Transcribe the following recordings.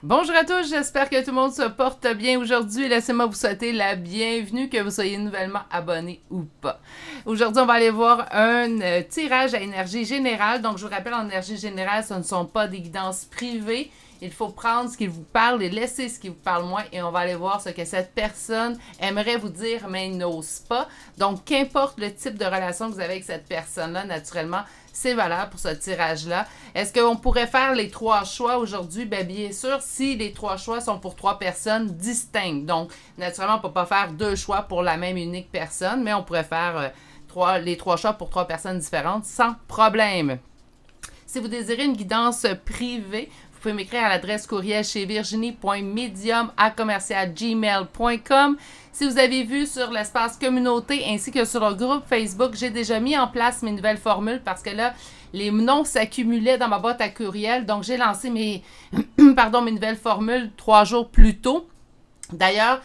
Bonjour à tous, j'espère que tout le monde se porte bien aujourd'hui. Laissez-moi vous souhaiter la bienvenue, que vous soyez nouvellement abonné ou pas. Aujourd'hui, on va aller voir un tirage à énergie générale. Donc, je vous rappelle, en énergie générale, ce ne sont pas des guidances privées. Il faut prendre ce qui vous parle et laisser ce qui vous parle moins. Et on va aller voir ce que cette personne aimerait vous dire, mais n'ose pas. Donc, qu'importe le type de relation que vous avez avec cette personne-là, naturellement, c'est valable pour ce tirage-là. Est-ce qu'on pourrait faire les trois choix aujourd'hui? Bien sûr, si les trois choix sont pour trois personnes distinctes. Donc, naturellement, on ne peut pas faire deux choix pour la même unique personne, mais on pourrait faire les trois choix pour trois personnes différentes sans problème. Si vous désirez une guidance privée, vous pouvez m'écrire à l'adresse courriel chez virginie.medium@gmail.com. Si vous avez vu sur l'espace communauté ainsi que sur le groupe Facebook, j'ai déjà mis en place mes nouvelles formules parce que là, les noms s'accumulaient dans ma boîte à courriel. Donc, j'ai lancé mes nouvelles formules 3 jours plus tôt. D'ailleurs,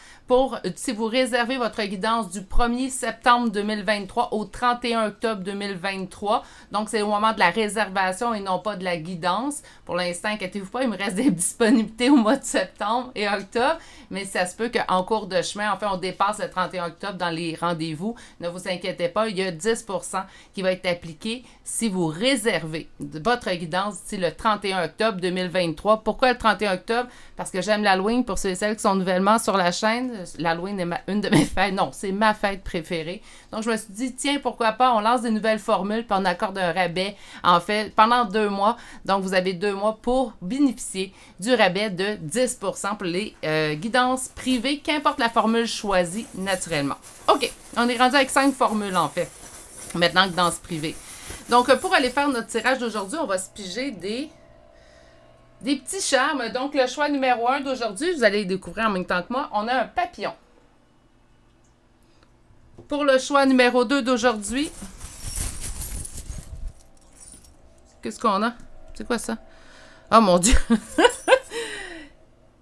si vous réservez votre guidance du 1er septembre 2023 au 31 octobre 2023, donc c'est au moment de la réservation et non pas de la guidance. Pour l'instant, inquiétez-vous pas, il me reste des disponibilités au mois de septembre et octobre, mais ça se peut qu'en cours de chemin, en fait, on dépasse le 31 octobre dans les rendez-vous. Ne vous inquiétez pas, il y a 10% qui va être appliqué si vous réservez votre guidance d'ici le 31 octobre 2023. Pourquoi le 31 octobre? Parce que j'aime l'Halloween pour ceux et celles qui sont nouvellement sur la chaîne. L'Halloween est une de mes fêtes. Non, c'est ma fête préférée. Donc, je me suis dit, tiens, pourquoi pas, on lance des nouvelles formules puis on accorde un rabais, en fait, pendant 2 mois. Donc, vous avez 2 mois pour bénéficier du rabais de 10% pour les guidances privées, qu'importe la formule choisie naturellement. OK, on est rendu avec 5 formules, en fait, maintenant, guidance privée. Donc, pour aller faire notre tirage d'aujourd'hui, on va se piger des petits charmes. Donc, le choix numéro 1 d'aujourd'hui, vous allez le découvrir en même temps que moi, on a un papillon. Pour le choix numéro 2 d'aujourd'hui, qu'est-ce qu'on a? C'est quoi ça? Oh mon Dieu!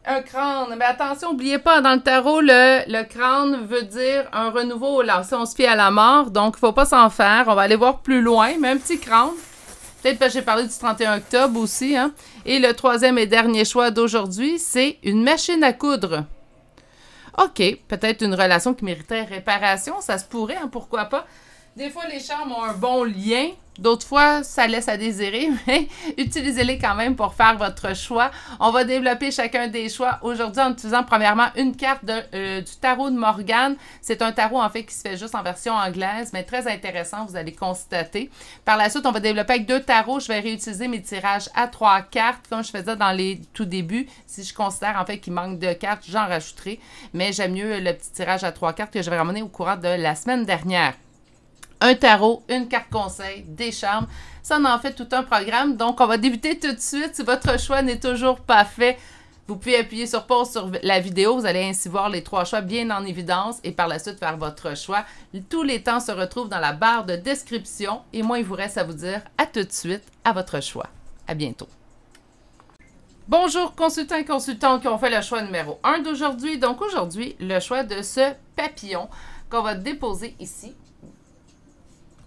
Un crâne. Mais attention, n'oubliez pas, dans le tarot, le crâne veut dire un renouveau. Là, si on se fie à la mort, donc il ne faut pas s'en faire. On va aller voir plus loin, mais un petit crâne. Peut-être que j'ai parlé du 31 octobre aussi. Hein? Et le troisième et dernier choix d'aujourd'hui, c'est une machine à coudre. OK, peut-être une relation qui mériterait réparation. Ça se pourrait, hein? Pourquoi pas? Des fois, les charmes ont un bon lien. D'autres fois, ça laisse à désirer, mais utilisez-les quand même pour faire votre choix. On va développer chacun des choix aujourd'hui en utilisant premièrement une carte du tarot de Morgane. C'est un tarot en fait qui se fait juste en version anglaise, mais très intéressant, vous allez constater. Par la suite, on va développer avec 2 tarots. Je vais réutiliser mes tirages à 3 cartes comme je faisais dans les tout débuts. Si je considère en fait qu'il manque de cartes, j'en rajouterai. Mais j'aime mieux le petit tirage à 3 cartes que je vais ramener au courant de la semaine dernière. Un tarot, une carte conseil, des charmes. Ça, on en fait tout un programme. Donc, on va débuter tout de suite. Si votre choix n'est toujours pas fait, vous pouvez appuyer sur pause sur la vidéo. Vous allez ainsi voir les 3 choix bien en évidence et par la suite faire votre choix. Tous les temps se retrouvent dans la barre de description. Et moi, il vous reste à vous dire à tout de suite, à votre choix. À bientôt. Bonjour consultants et consultantes qui ont fait le choix numéro 1 d'aujourd'hui. Donc, aujourd'hui, le choix de ce papillon qu'on va déposer ici.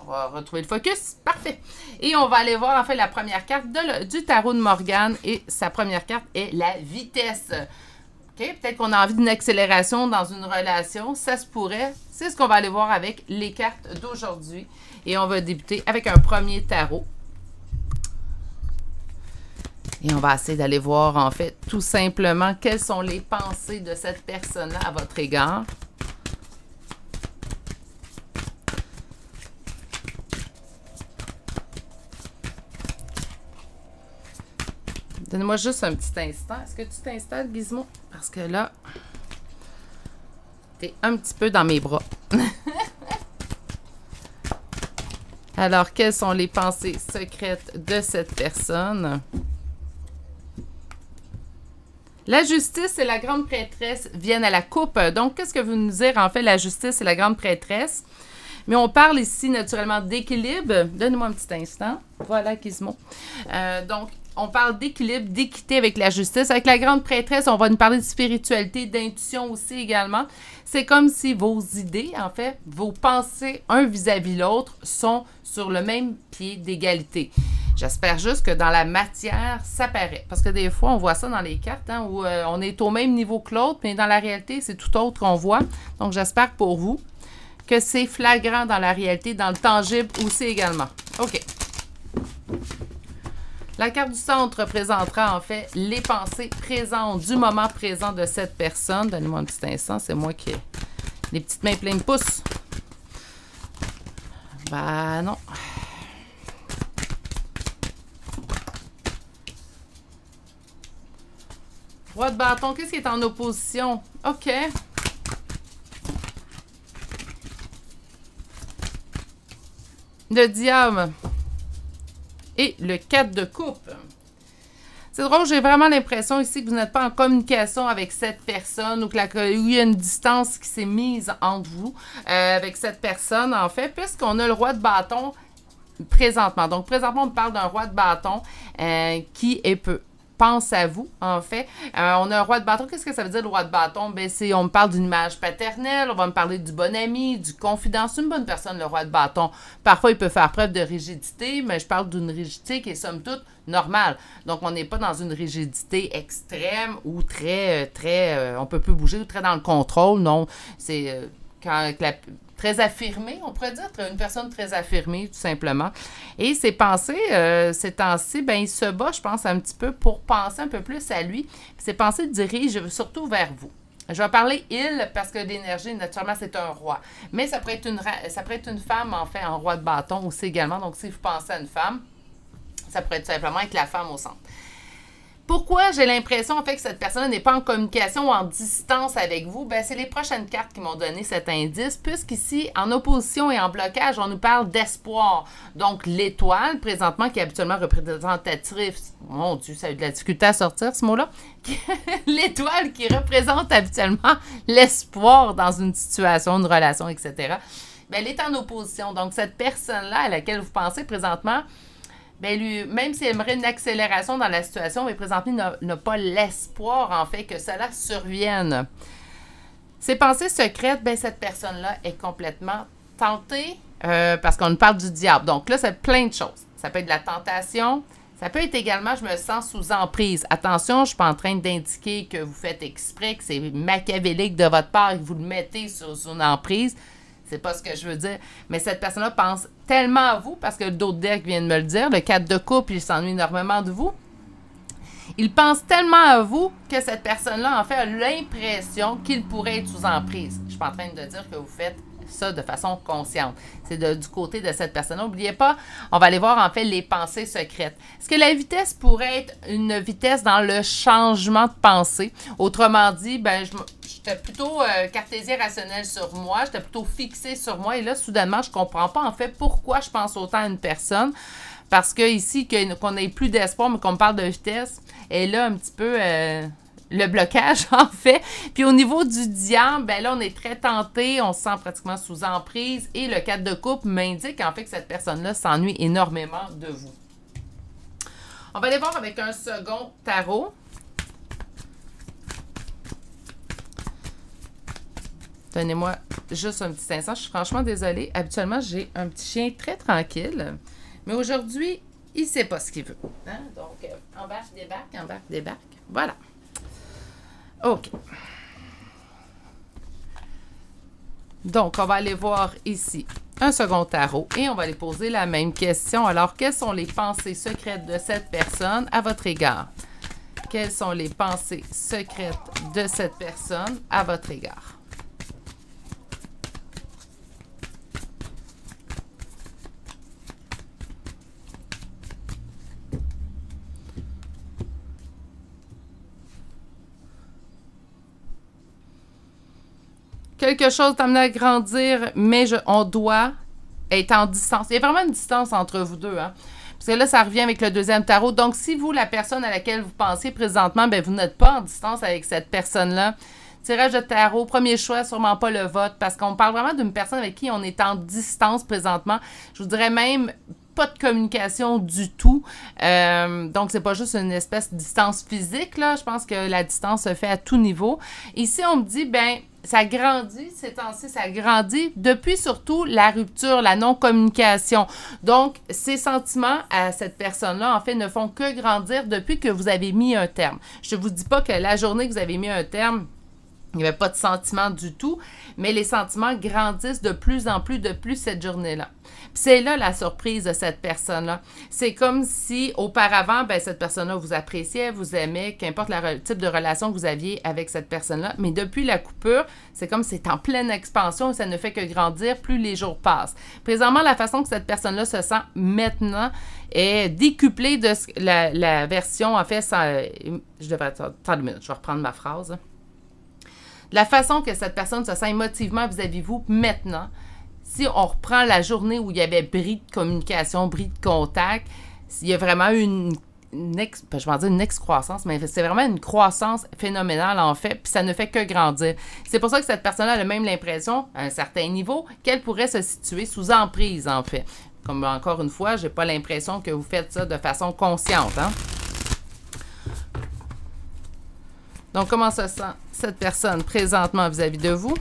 On va retrouver le focus. Parfait. Et on va aller voir en fait la première carte du tarot de Morgane. Et sa première carte est la vitesse. OK? Peut-être qu'on a envie d'une accélération dans une relation. Ça se pourrait. C'est ce qu'on va aller voir avec les cartes d'aujourd'hui. Et on va débuter avec un premier tarot. Et on va essayer d'aller voir en fait tout simplement quelles sont les pensées de cette personne-là à votre égard. Donne-moi juste un petit instant. Est-ce que tu t'installes, Gizmo? Parce que là, t'es un petit peu dans mes bras. Alors, quelles sont les pensées secrètes de cette personne? La justice et la grande prêtresse viennent à la coupe. Donc, qu'est-ce que vous nous dire, en fait, la justice et la grande prêtresse? Mais on parle ici, naturellement, d'équilibre. Donne-moi un petit instant. Voilà, Gizmo. Donc, on parle d'équilibre, d'équité avec la justice. Avec la grande prêtresse, on va nous parler de spiritualité, d'intuition aussi également. C'est comme si vos idées, en fait, vos pensées, un vis-à-vis l'autre, sont sur le même pied d'égalité. J'espère juste que dans la matière, ça paraît. Parce que des fois, on voit ça dans les cartes, hein, où on est au même niveau que l'autre, mais dans la réalité, c'est tout autre qu'on voit. Donc, j'espère pour vous que c'est flagrant dans la réalité, dans le tangible aussi également. OK. La carte du centre représentera en fait les pensées présentes du moment présent de cette personne. Donnez-moi un petit instant, c'est moi qui ai les petites mains pleines de pouces. Ben non. Roi de bâton, qu'est-ce qui est en opposition? OK. Le diable. Et le 4 de coupe. C'est drôle, j'ai vraiment l'impression ici que vous n'êtes pas en communication avec cette personne ou qu'il y a une distance qui s'est mise entre vous avec cette personne, en fait, puisqu'on a le roi de bâton présentement. Donc, présentement, on parle d'un roi de bâton qui est peu. Pense à vous, en fait. On a un roi de bâton. Qu'est-ce que ça veut dire, le roi de bâton? Ben, on me parle d'une image paternelle, on va me parler du bon ami, du confident. C'est une bonne personne, le roi de bâton. Parfois, il peut faire preuve de rigidité, mais je parle d'une rigidité qui est, somme toute, normale. Donc, on n'est pas dans une rigidité extrême ou très, on peut plus bouger ou très dans le contrôle. Non, c'est très affirmé, on pourrait dire, une personne très affirmée, tout simplement. Et ses pensées, ces temps-ci, ben, il se bat, je pense, un petit peu pour penser un peu plus à lui. Ses pensées dirigent surtout vers vous. Je vais parler il parce que l'énergie, naturellement, c'est un roi. Mais ça pourrait être une femme, en fait, en roi de bâton aussi également. Donc, si vous pensez à une femme, ça pourrait tout simplement être la femme au centre. Pourquoi j'ai l'impression en fait que cette personne n'est pas en communication ou en distance avec vous? Ben, c'est les prochaines cartes qui m'ont donné cet indice, puisqu'ici, en opposition et en blocage, on nous parle d'espoir. Donc, l'étoile, présentement, qui est habituellement représentative, mon Dieu, ça a eu de la difficulté à sortir ce mot-là, l'étoile qui représente habituellement l'espoir dans une situation, une relation, etc., ben, elle est en opposition. Donc, cette personne-là à laquelle vous pensez présentement, bien, lui, même s'il aimerait une accélération dans la situation, mais présentement, il n'a pas l'espoir, en fait, que cela survienne. Ses pensées secrètes, bien, cette personne-là est complètement tentée parce qu'on nous parle du diable. Donc là, c'est plein de choses. Ça peut être de la tentation. Ça peut être également, je me sens sous emprise. Attention, je ne suis pas en train d'indiquer que vous faites exprès, que c'est machiavélique de votre part et que vous le mettez sous une emprise. C'est pas ce que je veux dire. Mais cette personne-là pense tellement à vous, parce que d'autres decks viennent de me le dire, le 4 de coupe, il s'ennuie énormément de vous. Il pense tellement à vous que cette personne-là, en fait, a l'impression qu'il pourrait être sous emprise. Je suis pas en train de dire que vous faites ça de façon consciente. C'est du côté de cette personne. N'oubliez pas, on va aller voir en fait les pensées secrètes. Est-ce que la vitesse pourrait être une vitesse dans le changement de pensée? Autrement dit, ben, j'étais plutôt cartésien rationnel sur moi, j'étais plutôt fixé sur moi et là, soudainement, je ne comprends pas en fait pourquoi je pense autant à une personne. Parce que ici, qu'on n'ait plus d'espoir, mais qu'on me parle de vitesse, et là, un petit peu le blocage, en fait. Puis au niveau du diable, ben là, on est très tenté, on se sent pratiquement sous emprise. Et le 4 de coupe m'indique en fait que cette personne-là s'ennuie énormément de vous. On va aller voir avec un second tarot. Donnez-moi juste un petit instant. Je suis franchement désolée. Habituellement, j'ai un petit chien très tranquille. Mais aujourd'hui, il ne sait pas ce qu'il veut. Hein? Donc, embarque, débarque. Voilà. OK. Donc, on va aller voir ici un second tarot et on va aller poser la même question. Alors, quelles sont les pensées secrètes de cette personne à votre égard? Quelles sont les pensées secrètes de cette personne à votre égard? Quelque chose t'amener à grandir, mais on doit être en distance. Il y a vraiment une distance entre vous deux, hein? Parce que là, ça revient avec le deuxième tarot. Donc, si vous, la personne à laquelle vous pensez présentement, ben vous n'êtes pas en distance avec cette personne-là. Tirage de tarot, premier choix, sûrement pas le vote, parce qu'on parle vraiment d'une personne avec qui on est en distance présentement. Je vous dirais même pas de communication du tout. Donc, c'est pas juste une espèce de distance physique, là. Je pense que la distance se fait à tout niveau. Ici, on me dit, ben, ça grandit, ces temps-ci, ça grandit depuis surtout la rupture, la non-communication. Donc, ces sentiments à cette personne-là, en fait, ne font que grandir depuis que vous avez mis un terme. Je ne vous dis pas que la journée que vous avez mis un terme, il n'y avait pas de sentiments du tout, mais les sentiments grandissent de plus en plus depuis cette journée-là. C'est là la surprise de cette personne-là. C'est comme si, auparavant, ben, cette personne-là vous appréciait, vous aimait, qu'importe le type de relation que vous aviez avec cette personne-là. Mais depuis la coupure, c'est comme si c'est en pleine expansion et ça ne fait que grandir plus les jours passent. Présentement, la façon que cette personne-là se sent maintenant est décuplée de la version, en fait, je devrais attendre 30 minutes, je vais reprendre ma phrase. La façon que cette personne se sent émotivement vis-à-vis vous maintenant, si on reprend la journée où il y avait bris de communication, bris de contact, il y a vraiment une excroissance, mais c'est vraiment une croissance phénoménale en fait, puis ça ne fait que grandir. C'est pour ça que cette personne-là a même l'impression, à un certain niveau, qu'elle pourrait se situer sous emprise en fait. Comme encore une fois, j'ai pas l'impression que vous faites ça de façon consciente, hein? Donc, comment se sent cette personne présentement vis-à-vis de vous?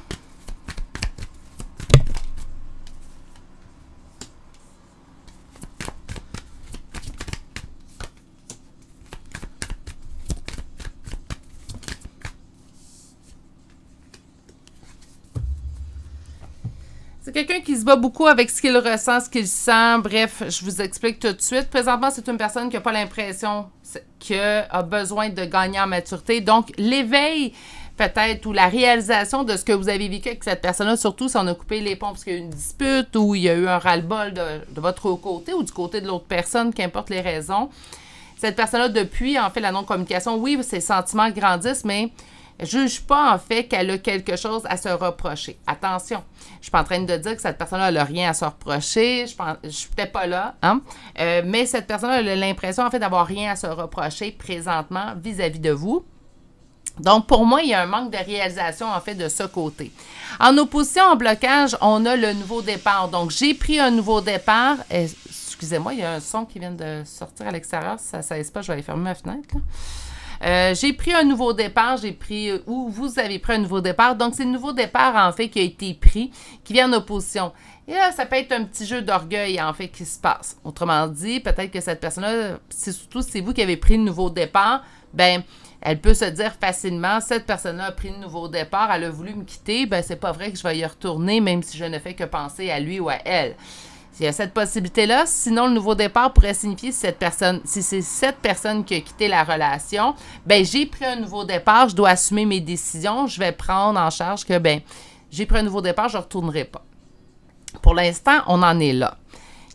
C'est quelqu'un qui se bat beaucoup avec ce qu'il ressent, ce qu'il sent. Bref, je vous explique tout de suite. Présentement, c'est une personne qui n'a pas l'impression qu'elle a besoin de gagner en maturité. Donc, l'éveil, peut-être, ou la réalisation de ce que vous avez vécu avec cette personne-là, surtout si on a coupé les ponts parce qu'il y a eu une dispute ou il y a eu un ras-le-bol de votre côté ou du côté de l'autre personne, qu'importe les raisons. Cette personne-là, depuis, en fait, la non-communication, oui, ses sentiments grandissent, mais juge pas, en fait, qu'elle a quelque chose à se reprocher. Attention, je suis pas en train de dire que cette personne-là n'a rien à se reprocher. Je suis peut-être pas là, hein? Mais cette personne-là a l'impression, en fait, d'avoir rien à se reprocher présentement vis-à-vis de vous. Donc, pour moi, il y a un manque de réalisation, en fait, de ce côté. En opposition, en blocage, on a le nouveau départ. Donc, j'ai pris un nouveau départ. Excusez-moi, il y a un son qui vient de sortir à l'extérieur. Si ça ne cesse pas, je vais aller fermer ma fenêtre, là. J'ai pris un nouveau départ, ou vous avez pris un nouveau départ. Donc, c'est le nouveau départ, en fait, qui a été pris, qui vient en opposition. Et là, ça peut être un petit jeu d'orgueil, en fait, qui se passe. Autrement dit, peut-être que cette personne-là, surtout si c'est vous qui avez pris le nouveau départ, ben elle peut se dire facilement, cette personne-là a pris le nouveau départ, elle a voulu me quitter, ben c'est pas vrai que je vais y retourner, même si je ne fais que penser à lui ou à elle. Il y a cette possibilité-là. Sinon, le nouveau départ pourrait signifier si c'est cette personne qui a quitté la relation, ben j'ai pris un nouveau départ, je dois assumer mes décisions, je vais prendre en charge que, ben j'ai pris un nouveau départ, je ne retournerai pas. Pour l'instant, on en est là.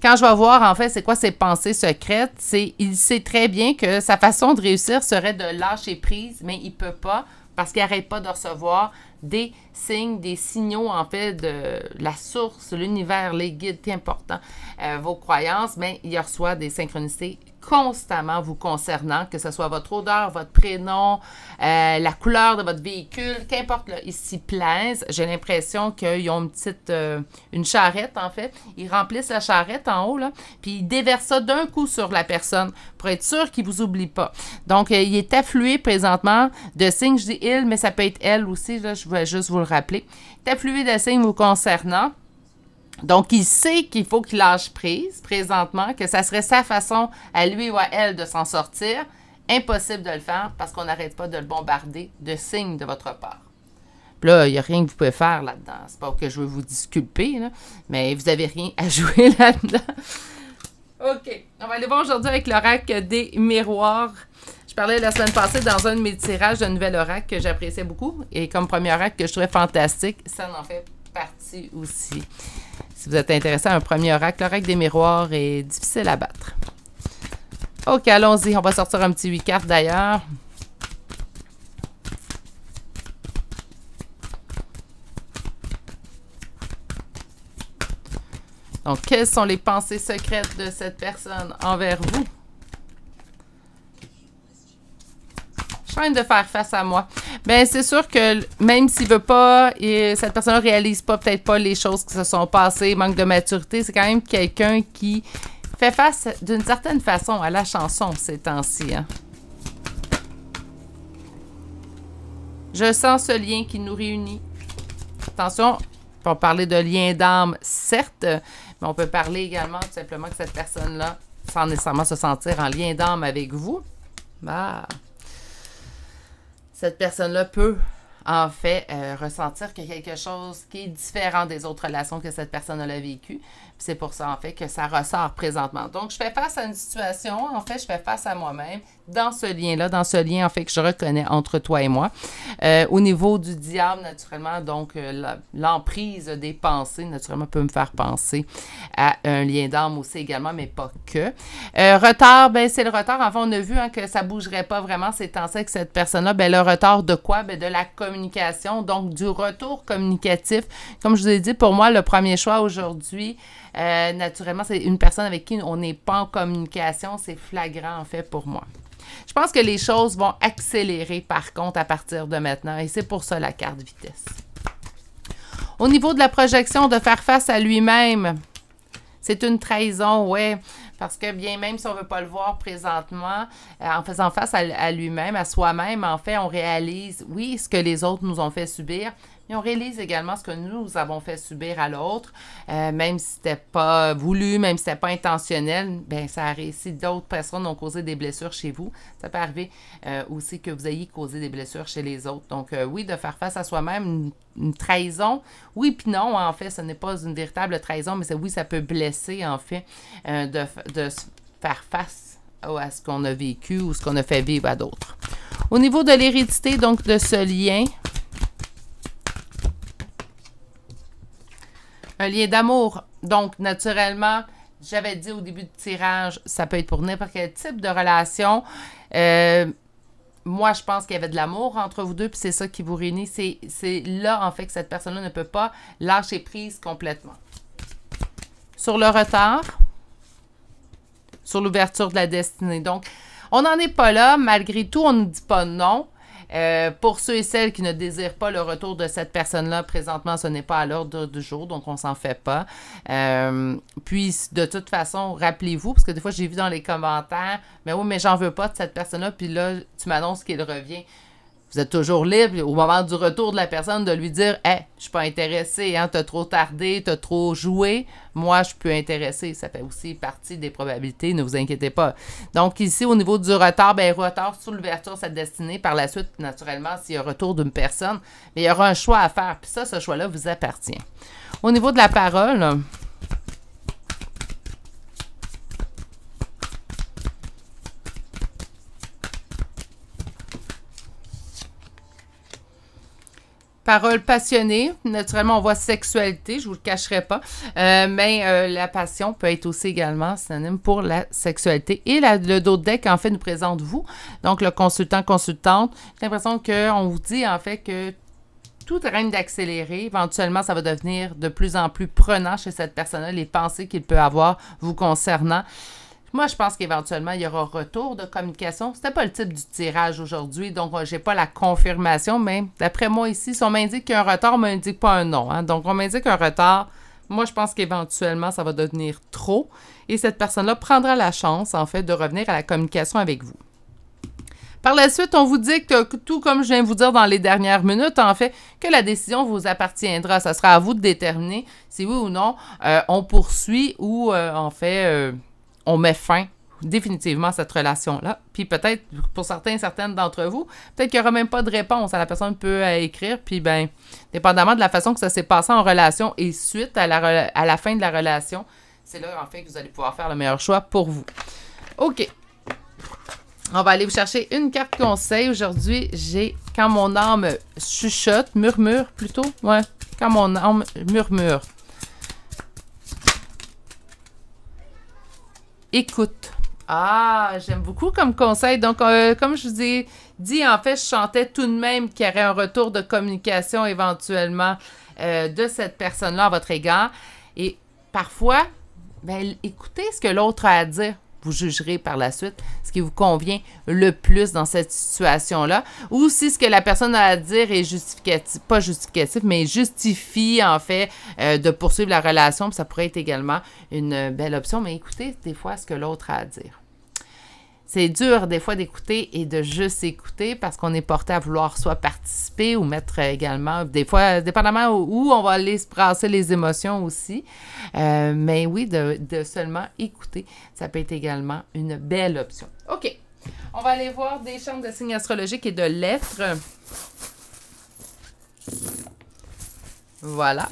Quand je vais voir, en fait, c'est quoi ses pensées secrètes, il sait très bien que sa façon de réussir serait de lâcher prise, mais il ne peut pas parce qu'il n'arrête pas de recevoir des signes, des signaux, en fait, de la source, l'univers, les guides, c'est important, vos croyances, mais il reçoit des synchronicités constamment vous concernant, que ce soit votre odeur, votre prénom, la couleur de votre véhicule, qu'importe, là, ils s'y plaisent. J'ai l'impression qu'ils ont une charrette, en fait. Ils remplissent la charrette en haut, là, puis ils déversent ça d'un coup sur la personne pour être sûr qu'ils ne vous oublient pas. Donc, il est afflué présentement de signes, je dis il, mais ça peut être elle aussi, là, je vais juste vous le rappeler. Il est afflué de signes vous concernant. Donc, il sait qu'il faut qu'il lâche prise présentement, que ça serait sa façon à lui ou à elle de s'en sortir. Impossible de le faire parce qu'on n'arrête pas de le bombarder de signes de votre part. Puis là, il n'y a rien que vous pouvez faire là-dedans. C'est pas que je veux vous disculper, là, mais vous n'avez rien à jouer là-dedans. OK. On va aller voir aujourd'hui avec l'oracle des miroirs. Je parlais la semaine passée dans un de mes tirages d'un nouvel oracle que j'appréciais beaucoup. Et comme premier oracle que je trouvais fantastique, ça en fait partie aussi. Si vous êtes intéressé à un premier oracle, l'oracle des miroirs est difficile à battre. OK, allons-y. On va sortir un petit 8 cartes d'ailleurs. Donc, quelles sont les pensées secrètes de cette personne envers vous? Je suis en train de faire face à moi. Bien, c'est sûr que même s'il ne veut pas, et cette personne ne réalise pas, peut-être pas les choses qui se sont passées, manque de maturité, c'est quand même quelqu'un qui fait face d'une certaine façon à la chanson ces temps-ci. Hein? Je sens ce lien qui nous réunit. Attention, on peut parler de lien d'âme, certes, mais on peut parler également tout simplement que cette personne-là, sans nécessairement se sentir en lien d'âme avec vous, cette personne-là peut en fait ressentir qu'il y a quelque chose qui est différent des autres relations que cette personne-là a vécues. C'est pour ça, en fait, que ça ressort présentement. Donc, je fais face à une situation, en fait, je fais face à moi-même dans ce lien-là, dans ce lien, en fait, que je reconnais entre toi et moi. Au niveau du diable, naturellement, donc, l'emprise des pensées, naturellement, peut me faire penser à un lien d'âme aussi également, mais pas que. Retard, ben c'est le retard. Enfin, on a vu hein, que ça ne bougerait pas vraiment ces temps-ci avec cette personne-là. Ben le retard de quoi? Ben de la communication, donc du retour communicatif. Comme je vous ai dit, pour moi, le premier choix aujourd'hui, naturellement, c'est une personne avec qui on n'est pas en communication. C'est flagrant, en fait, pour moi. Je pense que les choses vont accélérer, par contre, à partir de maintenant. Et c'est pour ça la carte vitesse. Au niveau de la projection, de faire face à lui-même, c'est une trahison, ouais. Parce que bien même si on ne veut pas le voir présentement, en faisant face à lui-même, à soi-même, en fait, on réalise, oui, ce que les autres nous ont fait subir, mais on réalise également ce que nous avons fait subir à l'autre, même si c'était pas voulu, même si c'était pas intentionnel, bien, ça arrive. Si d'autres personnes ont causé des blessures chez vous, ça peut arriver aussi que vous ayez causé des blessures chez les autres. Donc, oui, de faire face à soi-même, une trahison, oui puis non, en fait, ce n'est pas une véritable trahison, mais oui, ça peut blesser, en fait, de faire face à ce qu'on a vécu ou ce qu'on a fait vivre à d'autres. Au niveau de l'hérédité, donc, de ce lien, un lien d'amour. Donc, naturellement, j'avais dit au début du tirage, ça peut être pour n'importe quel type de relation. Moi, je pense qu'il y avait de l'amour entre vous deux, puis c'est ça qui vous réunit. C'est là, en fait, que cette personne-là ne peut pas lâcher prise complètement. Sur le retard, sur l'ouverture de la destinée. Donc, on n'en est pas là. Malgré tout, on ne dit pas non. Pour ceux et celles qui ne désirent pas le retour de cette personne-là, présentement, ce n'est pas à l'ordre du jour, donc on ne s'en fait pas. Puis, de toute façon, rappelez-vous, parce que des fois, j'ai vu dans les commentaires, mais oui, mais j'en veux pas de cette personne-là, puis là, tu m'annonces qu'il revient. Vous êtes toujours libre, au moment du retour de la personne, de lui dire « Hey, je suis pas intéressé, hein, t'as trop tardé, t'as trop joué, moi, je peux intéresser. » Ça fait aussi partie des probabilités, ne vous inquiétez pas. Donc, ici, au niveau du retard, bien, retard sur l'ouverture de cette destinée. Par la suite, naturellement, s'il y a un retour d'une personne, bien, il y aura un choix à faire. Puis ça, ce choix-là vous appartient. Au niveau de la parole, parole passionnée, naturellement, on voit sexualité, je ne vous le cacherai pas, mais la passion peut être aussi également synonyme pour la sexualité. Et le dos de deck, en fait, nous présente vous, donc le consultant-consultante. J'ai l'impression qu'on vous dit, en fait, que tout règne d'accélérer. Éventuellement, ça va devenir de plus en plus prenant chez cette personne-là, les pensées qu'il peut avoir vous concernant. Moi, je pense qu'éventuellement, il y aura retour de communication. Ce n'était pas le type du tirage aujourd'hui, donc je n'ai pas la confirmation, mais d'après moi ici, si on m'indique qu'il y a un retard, on ne m'indique pas un non. Hein. Donc, on m'indique un retard. Moi, je pense qu'éventuellement, ça va devenir trop. Et cette personne-là prendra la chance, en fait, de revenir à la communication avec vous. Par la suite, on vous dit que, tout comme je viens de vous dire dans les dernières minutes, en fait, que la décision vous appartiendra. Ça sera à vous de déterminer si oui ou non on poursuit ou, en fait... on met fin définitivement à cette relation-là. Puis peut-être, pour certaines d'entre vous, peut-être qu'il n'y aura même pas de réponse. La personne peut écrire, puis bien, dépendamment de la façon que ça s'est passé en relation et suite à la fin de la relation, c'est là, en fait, que vous allez pouvoir faire le meilleur choix pour vous. OK. On va aller vous chercher une carte conseil. Aujourd'hui, j'ai « Quand mon âme chuchote », murmure plutôt. Ouais, « Quand mon âme murmure ». Écoute. Ah, j'aime beaucoup comme conseil. Donc, comme je vous ai dit, en fait, je sentais tout de même qu'il y aurait un retour de communication éventuellement de cette personne-là à votre égard. Et parfois, ben, écoutez ce que l'autre a à dire. vous jugerez par la suite ce qui vous convient le plus dans cette situation-là. Ou si ce que la personne a à dire est justificatif, pas justificatif, mais justifie en fait de poursuivre la relation. Puis ça pourrait être également une belle option. Mais écoutez des fois ce que l'autre a à dire. C'est dur des fois d'écouter et de juste écouter parce qu'on est porté à vouloir soit participer ou mettre également, des fois, dépendamment où on va aller se brasser les émotions aussi. Mais oui, de seulement écouter, ça peut être également une belle option. OK, on va aller voir des chambres de signes astrologiques et de lettres. Voilà.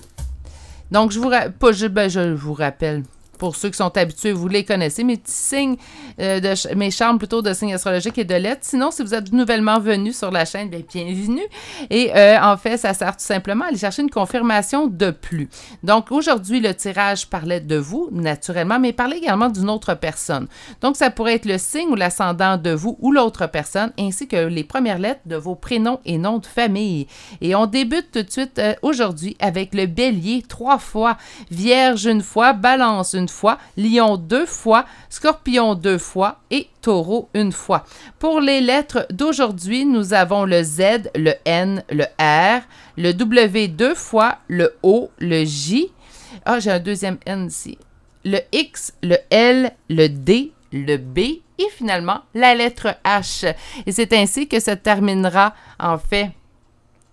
Donc, je vous rappelle. Pour ceux qui sont habitués, vous les connaissez, mes petits signes, mes chambres plutôt de signes astrologiques et de lettres. Sinon, si vous êtes nouvellement venu sur la chaîne, bien, bienvenue. Et en fait, ça sert tout simplement à aller chercher une confirmation de plus. Donc, aujourd'hui, le tirage parlait de vous, naturellement, mais il parlait également d'une autre personne. Donc, ça pourrait être le signe ou l'ascendant de vous ou l'autre personne, ainsi que les premières lettres de vos prénoms et noms de famille. Et on débute tout de suite aujourd'hui avec le Bélier 3 fois, Vierge 1 fois, Balance 1 fois, Lion 2 fois, Scorpion 2 fois et Taureau 1 fois. Pour les lettres d'aujourd'hui, nous avons le Z, le N, le R, le W 2 fois, le O, le J. Ah, j'ai un deuxième N ici. Le X, le L, le D, le B et finalement la lettre H. Et c'est ainsi que se terminera en fait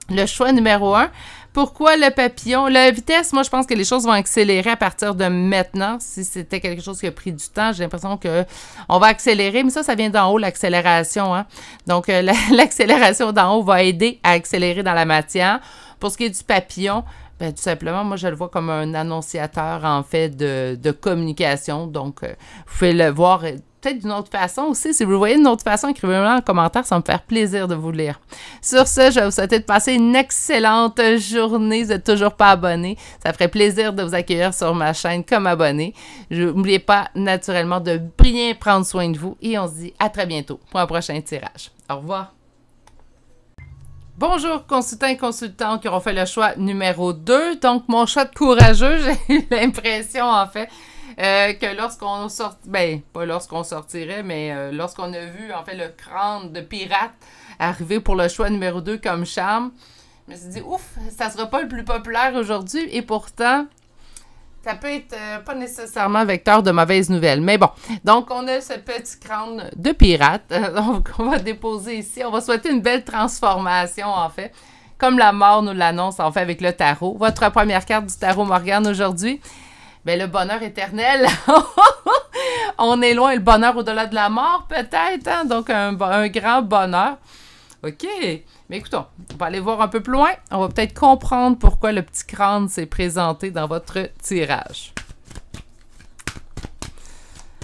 le choix numéro 1. Pourquoi le papillon? La vitesse, moi, je pense que les choses vont accélérer à partir de maintenant. Si c'était quelque chose qui a pris du temps, j'ai l'impression qu'on va accélérer. Mais ça vient d'en haut, l'accélération. Hein? Donc, l'accélération d'en haut va aider à accélérer dans la matière. Pour ce qui est du papillon, bien, tout simplement, moi, je le vois comme un annonciateur, en fait, de communication. Donc, vous pouvez le voir peut-être d'une autre façon aussi. Si vous le voyez d'une autre façon, écrivez-le en commentaire, ça va me faire plaisir de vous lire. Sur ce, je vais vous souhaiter de passer une excellente journée. Vous n'êtes toujours pas abonné. Ça ferait plaisir de vous accueillir sur ma chaîne comme abonné. N'oubliez pas, naturellement, de bien prendre soin de vous et on se dit à très bientôt pour un prochain tirage. Au revoir. Bonjour, consultants et consultantes qui auront fait le choix numéro 2. Donc, mon choix de courageux, j'ai eu l'impression, en fait, que lorsqu'on sort, ben pas lorsqu'on sortirait, mais lorsqu'on a vu en fait le crâne de pirate arriver pour le choix numéro 2 comme charme, je me suis dit ouf, ça sera pas le plus populaire aujourd'hui et pourtant ça peut être pas nécessairement vecteur de mauvaises nouvelles. Mais bon, donc on a ce petit crâne de pirate, donc on va déposer ici, on va souhaiter une belle transformation en fait, comme la mort nous l'annonce en fait avec le tarot. Votre première carte du tarot Morgane aujourd'hui. Bien, le bonheur éternel, on est loin, le bonheur au-delà de la mort, peut-être, hein? Donc un grand bonheur. OK, mais écoutons, on va aller voir un peu plus loin. On va peut-être comprendre pourquoi le petit crâne s'est présenté dans votre tirage.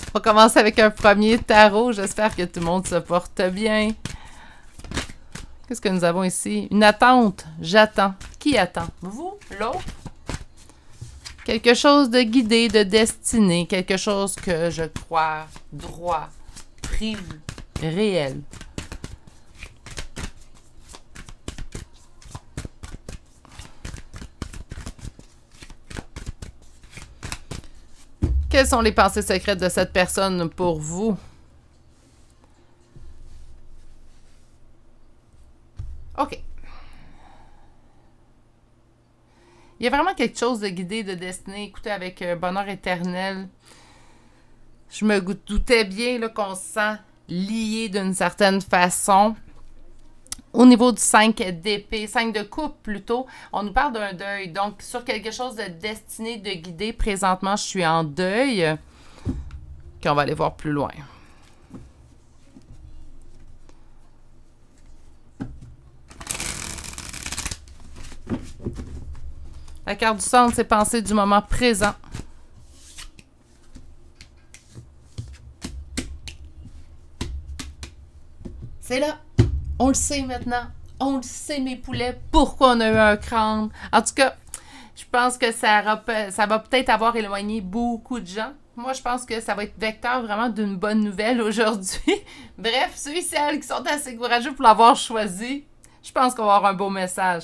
On va commencer avec un premier tarot. J'espère que tout le monde se porte bien. Qu'est-ce que nous avons ici? Une attente. J'attends. Qui attend? Vous? L'autre? Quelque chose de guidé, de destiné, quelque chose que je crois droit, prévu, réel. Quelles sont les pensées secrètes de cette personne pour vous? OK. Il y a vraiment quelque chose de guidé, de destiné. Écoutez, avec bonheur éternel, je me doutais bien qu'on se sent lié d'une certaine façon. Au niveau du 5 d'épée, 5 de coupe plutôt, on nous parle d'un deuil. Donc, sur quelque chose de destiné, de guidé, présentement, je suis en deuil. Puis on va aller voir plus loin. La carte du centre, c'est penser du moment présent. C'est là. On le sait maintenant. On le sait, mes poulets, pourquoi on a eu un crâne. En tout cas, je pense que ça va peut-être avoir éloigné beaucoup de gens. Moi, je pense que ça va être vecteur vraiment d'une bonne nouvelle aujourd'hui. Bref, ceux et celles qui sont assez courageux pour l'avoir choisi, Je pense qu'on va avoir un beau message.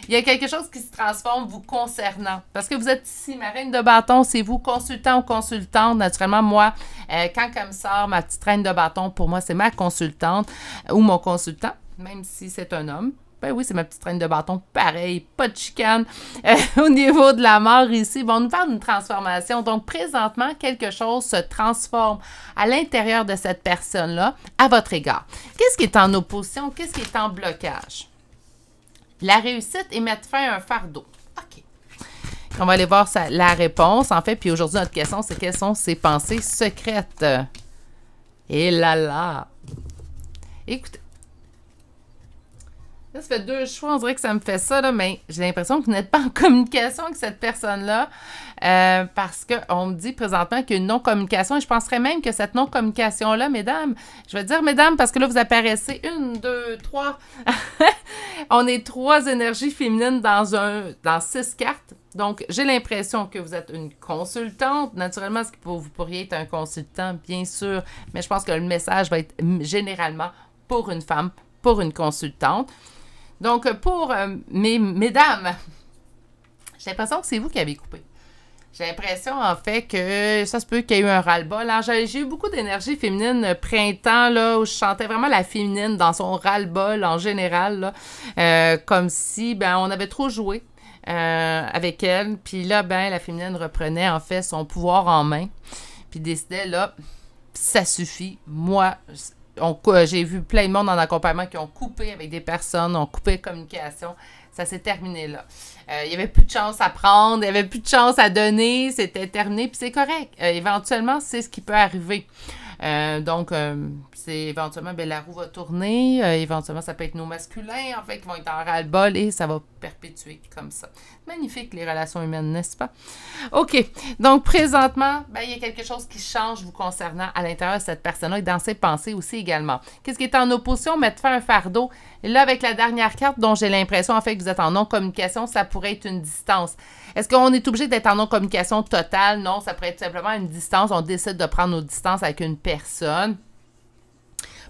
Il y a quelque chose qui se transforme vous concernant. Parce que vous êtes ici, ma reine de bâton, c'est vous, consultant ou consultante. Naturellement, moi, quand elle me sort ma petite reine de bâton, pour moi, c'est ma consultante ou mon consultant, même si c'est un homme. Ben oui, c'est ma petite reine de bâton. Pareil, pas de chicane. Au niveau de la mort ici, bon, on nous parle d'une transformation. Donc, présentement, quelque chose se transforme à l'intérieur de cette personne-là à votre égard. Qu'est-ce qui est en opposition? Qu'est-ce qui est en blocage? La réussite et mettre fin à un fardeau. OK. On va aller voir la réponse, en fait. Puis aujourd'hui, notre question, c'est quelles sont ses pensées secrètes? Et là! Écoutez. Là, ça fait 2 choix, on dirait que ça me fait ça, là, mais j'ai l'impression que vous n'êtes pas en communication avec cette personne-là parce qu'on me dit présentement qu'il y a une non-communication et je penserais même que cette non-communication-là, mesdames, je vais dire mesdames parce que là, vous apparaissez 1, 2, 3. On est 3 énergies féminines dans 6 cartes. Donc, j'ai l'impression que vous êtes une consultante. Naturellement, est-ce que vous pourriez être un consultant, bien sûr, mais je pense que le message va être généralement pour une femme, pour une consultante. Donc, pour mesdames, j'ai l'impression que c'est vous qui avez coupé. J'ai l'impression, en fait, que ça se peut qu'il y ait eu un ras-le-bol. J'ai eu beaucoup d'énergie féminine printemps, là, où je sentais vraiment la féminine dans son ras-le-bol en général, là, comme si, ben, on avait trop joué avec elle. Puis là, ben, la féminine reprenait, en fait, son pouvoir en main. Puis décidait, là, ça suffit. Moi, j'ai vu plein de monde en accompagnement qui ont coupé avec des personnes, ont coupé la communication. Ça s'est terminé là. Il n'y avait plus de chance à prendre, il n'y avait plus de chance à donner, c'était terminé, puis c'est correct. Éventuellement, c'est ce qui peut arriver. Donc, c'est éventuellement, ben, la roue va tourner. Éventuellement, ça peut être nos masculins, en fait, qui vont être en ras-le-bol et ça va perpétuer comme ça. Magnifique, les relations humaines, n'est-ce pas? OK. Donc, présentement, ben, il y a quelque chose qui change vous concernant à l'intérieur de cette personne-là et dans ses pensées aussi également. Qu'est-ce qui est en opposition? Mettre fin à un fardeau. Et là, avec la dernière carte dont j'ai l'impression, en fait, que vous êtes en non-communication, ça pourrait être une distance. Est-ce qu'on est obligé d'être en non-communication totale? Non, ça pourrait être simplement une distance. On décide de prendre nos distances avec une personne.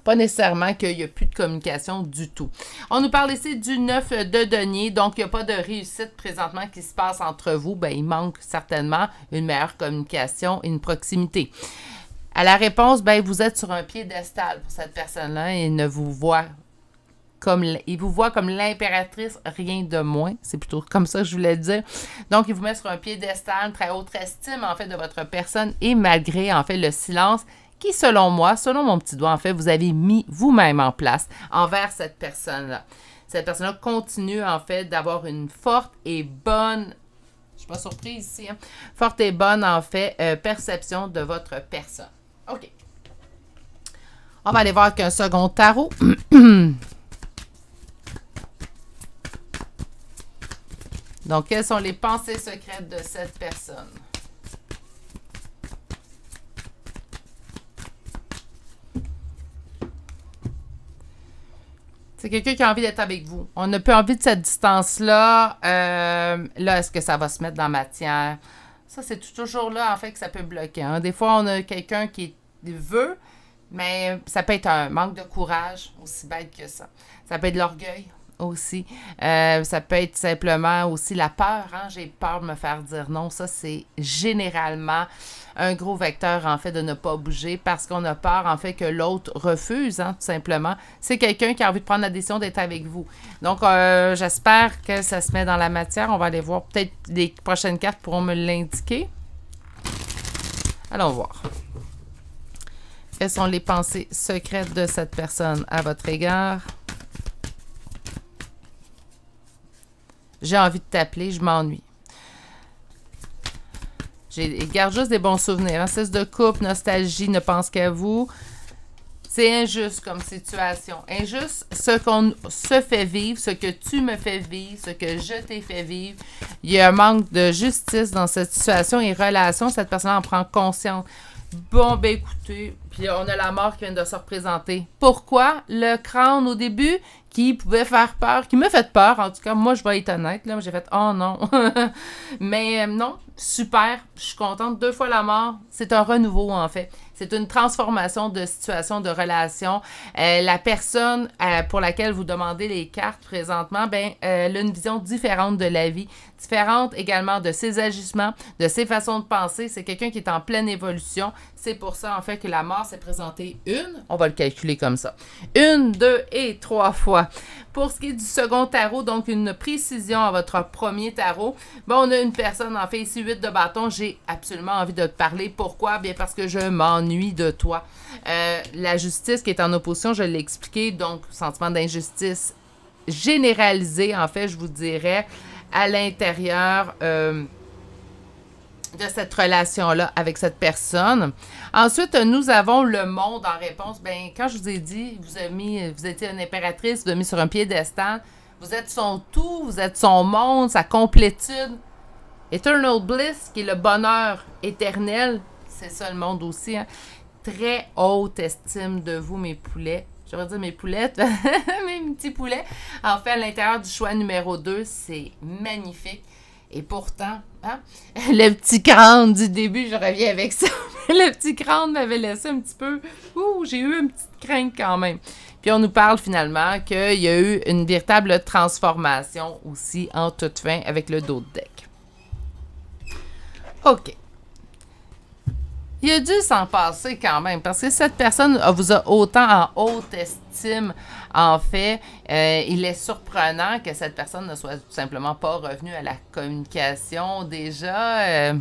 Pas nécessairement qu'il n'y a plus de communication du tout. On nous parle ici du 9 de denier, donc il n'y a pas de réussite présentement qui se passe entre vous. Ben, il manque certainement une meilleure communication et une proximité. À la réponse, ben, vous êtes sur un piédestal pour cette personne-là et il vous voit comme l'impératrice, rien de moins. C'est plutôt comme ça que je voulais dire. Donc, il vous met sur un piédestal, très haute estime, en fait, de votre personne et malgré, en fait, le silence qui, selon moi, selon mon petit doigt, en fait, vous avez mis vous-même en place envers cette personne-là. Cette personne-là continue, en fait, d'avoir une forte et bonne, je suis pas surprise ici, hein, forte et bonne, en fait, perception de votre personne. OK. On va aller voir avec un second tarot. Donc, quelles sont les pensées secrètes de cette personne? C'est quelqu'un qui a envie d'être avec vous. On n'a plus envie de cette distance-là. Là, est-ce que ça va se mettre dans la matière? Ça, c'est toujours là, en fait, que ça peut bloquer. Hein. Des fois, on a quelqu'un qui veut, mais ça peut être un manque de courage, aussi bête que ça. Ça peut être de l'orgueil aussi. Ça peut être simplement aussi la peur. Hein? J'ai peur de me faire dire non. Ça, c'est généralement un gros vecteur, en fait, de ne pas bouger parce qu'on a peur, en fait, que l'autre refuse, hein, tout simplement. C'est quelqu'un qui a envie de prendre la décision d'être avec vous. Donc, j'espère que ça se met dans la matière. On va aller voir. Peut-être les prochaines cartes pourront me l'indiquer. Allons voir. Quelles sont les pensées secrètes de cette personne à votre égard? J'ai envie de t'appeler, je m'ennuie. Garde juste des bons souvenirs. Hein? 6 de coupe, nostalgie, ne pense qu'à vous. C'est injuste comme situation. Injuste, ce qu'on se fait vivre, ce que tu me fais vivre, ce que je t'ai fait vivre. Il y a un manque de justice dans cette situation et relation. Cette personne en prend conscience. Bon, ben écoutez, puis on a la mort qui vient de se représenter. Pourquoi? Le crâne au début qui pouvait faire peur, qui m'a fait peur. En tout cas, moi, je vais être honnête. Là, j'ai fait « Oh non! » Mais non, super. Je suis contente. 2 fois la mort, c'est un renouveau, en fait. C'est une transformation de situation, de relation. La personne pour laquelle vous demandez les cartes présentement, elle a une vision différente de la vie, différente également de ses agissements, de ses façons de penser. C'est quelqu'un qui est en pleine évolution. C'est pour ça, en fait, que la mort s'est présentée on va le calculer comme ça, 1, 2 et 3 fois. Pour ce qui est du second tarot, donc une précision à votre premier tarot, on a une personne, en fait, ici, 8 de bâton. J'ai absolument envie de te parler. Pourquoi? Bien, parce que je m'ennuie de toi. La justice qui est en opposition, je l'ai expliqué, donc sentiment d'injustice généralisé, en fait, je vous dirais, à l'intérieur de cette relation-là avec cette personne. Ensuite, nous avons le monde en réponse. Quand je vous ai dit, vous étiez une impératrice, vous avez mis sur un piédestal, vous êtes son tout, vous êtes son monde, sa complétude. Eternal Bliss, qui est le bonheur éternel, c'est ça le monde aussi, hein? Très haute estime de vous, mes poulets. J'aimerais dire mes poulettes, mes petits poulets. En fait, à l'intérieur du choix numéro 2, c'est magnifique. Et pourtant, hein, le petit crâne du début, je reviens avec ça. Le petit crâne m'avait laissé un petit peu... j'ai eu une petite crainte quand même. Puis on nous parle finalement qu'il y a eu une véritable transformation aussi en toute fin avec le dos de deck. OK. Il a dû s'en passer quand même, parce que cette personne vous a autant en haute estime. En fait, il est surprenant que cette personne ne soit tout simplement pas revenue à la communication déjà.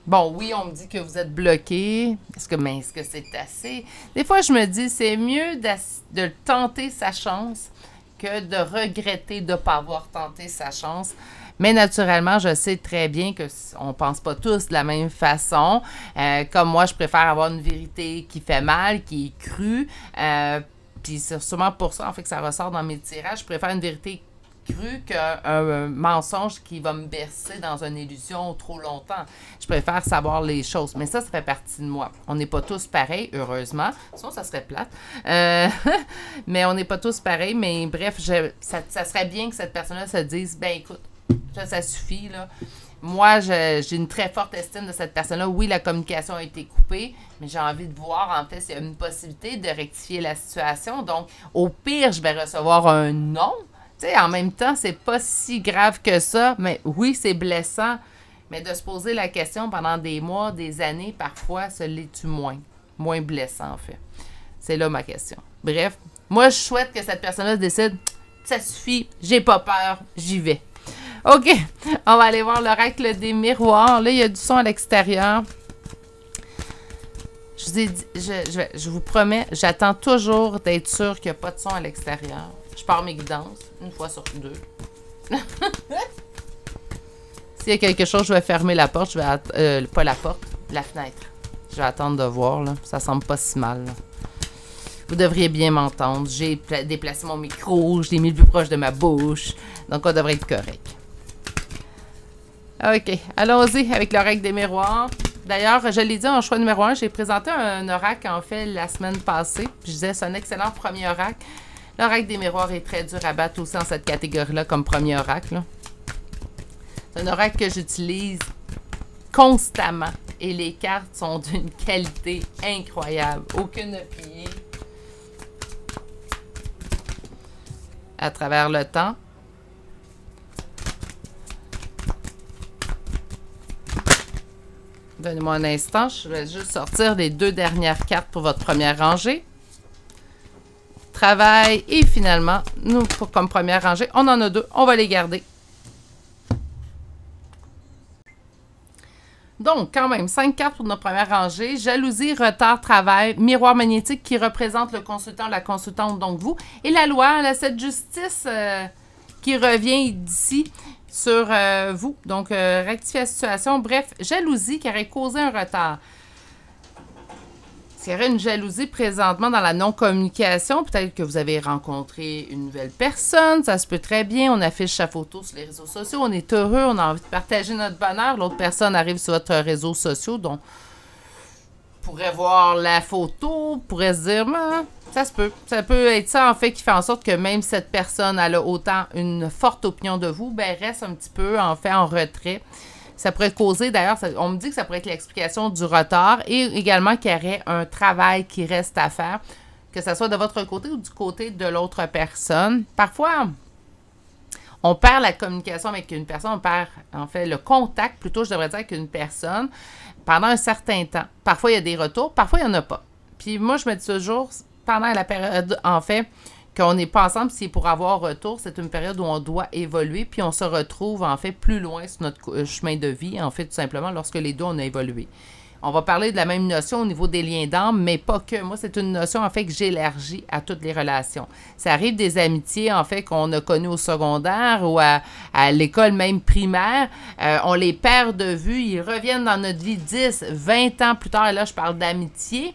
Oui, on me dit que vous êtes bloqué. Est-ce que c'est assez? Des fois, je me dis, c'est mieux de tenter sa chance que de regretter de ne pas avoir tenté sa chance. Mais naturellement, je sais très bien qu'on ne pense pas tous de la même façon. Comme moi, je préfère avoir une vérité qui fait mal, qui est crue. Puis c'est sûrement pour ça, en fait, que ça ressort dans mes tirages. Je préfère une vérité crue qu'un mensonge qui va me bercer dans une illusion trop longtemps. Je préfère savoir les choses. Mais ça fait partie de moi. On n'est pas tous pareils, heureusement. Sinon, ça serait plate. Mais on n'est pas tous pareils. Mais bref, ça serait bien que cette personne-là se dise, écoute, ça suffit, là. Moi, j'ai une très forte estime de cette personne-là. Oui, la communication a été coupée, mais j'ai envie de voir, en fait, s'il y a une possibilité de rectifier la situation. Donc, au pire, je vais recevoir un non. Tu sais, en même temps, c'est pas si grave que ça, mais oui, c'est blessant. Mais de se poser la question pendant des mois, des années, parfois, ce l'est-tu moins? Moins blessant, en fait. C'est là ma question. Bref, moi, je souhaite que cette personne-là décide, ça suffit, j'ai pas peur, j'y vais. OK, on va aller voir l'oracle des miroirs. Là, il y a du son à l'extérieur. Je vous ai dit, je vous promets, j'attends toujours d'être sûre qu'il n'y a pas de son à l'extérieur. Je pars mes guidances, une fois sur 2. S'il y a quelque chose, je vais fermer la porte. Je vais pas la porte, la fenêtre. Je vais attendre de voir, là. Ça semble pas si mal, là. Vous devriez bien m'entendre. J'ai déplacé mon micro, je l'ai mis le plus proche de ma bouche. Donc, on devrait être correct. OK, allons-y avec l'oracle des miroirs. D'ailleurs, je l'ai dit en choix numéro 1, j'ai présenté un oracle, en fait, la semaine passée. Je disais, c'est un excellent premier oracle. L'oracle des miroirs est très dur à battre aussi en cette catégorie-là comme premier oracle. C'est un oracle que j'utilise constamment. Et les cartes sont d'une qualité incroyable. Aucune pillée. À travers le temps. Donnez-moi un instant, je vais juste sortir les 2 dernières cartes pour votre première rangée. Travail et finalement, nous, comme première rangée, on en a 2, on va les garder. Donc, quand même, 5 cartes pour notre première rangée. Jalousie, retard, travail, miroir magnétique qui représente le consultant, la consultante, donc vous. Et la loi, cette justice qui revient d'ici sur vous. Donc, rectifier la situation. Bref, jalousie qui aurait causé un retard. S'il y aurait une jalousie présentement dans la non-communication, peut-être que vous avez rencontré une nouvelle personne, ça se peut très bien, on affiche sa photo sur les réseaux sociaux, on est heureux, on a envie de partager notre bonheur, l'autre personne arrive sur votre réseau social, donc pourrait voir la photo, pourrait se dire, Ça se peut. Ça peut être ça, en fait, qui fait en sorte que même cette personne, elle a autant une forte opinion de vous, ben reste un petit peu, en fait, en retrait. Ça pourrait causer, d'ailleurs, on me dit que ça pourrait être l'explication du retard et également qu'il y aurait un travail qui reste à faire, que ce soit de votre côté ou du côté de l'autre personne. Parfois, on perd la communication avec une personne, on perd, en fait, le contact, plutôt, je devrais dire, avec une personne pendant un certain temps. Parfois, il y a des retours, parfois, il n'y en a pas. Puis moi, je me dis toujours, pendant la période, en fait, qu'on n'est pas ensemble, c'est pour avoir retour, c'est une période où on doit évoluer, puis on se retrouve, en fait, plus loin sur notre chemin de vie, en fait, tout simplement, lorsque les deux, on a évolué. On va parler de la même notion au niveau des liens d'âme, mais pas que. Moi, c'est une notion, en fait, que j'élargis à toutes les relations. Ça arrive des amitiés, en fait, qu'on a connues au secondaire ou à l'école même primaire. On les perd de vue, ils reviennent dans notre vie 10, 20 ans plus tard, et là, je parle d'amitié.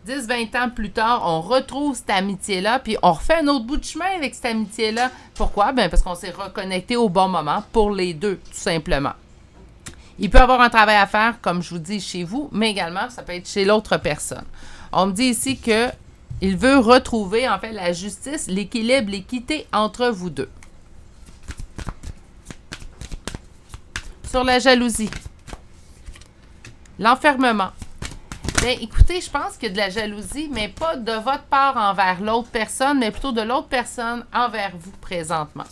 10, 20 ans plus tard, on retrouve cette amitié-là, puis on refait un autre bout de chemin avec cette amitié-là. Pourquoi? Bien, parce qu'on s'est reconnecté au bon moment pour les deux, tout simplement. Il peut y avoir un travail à faire, comme je vous dis, chez vous, mais également, ça peut être chez l'autre personne. On me dit ici qu'il veut retrouver, en fait, la justice, l'équilibre, l'équité entre vous deux. Sur la jalousie. L'enfermement. Bien, écoutez, je pense qu'il y a de la jalousie, mais pas de votre part envers l'autre personne, mais plutôt de l'autre personne envers vous présentement.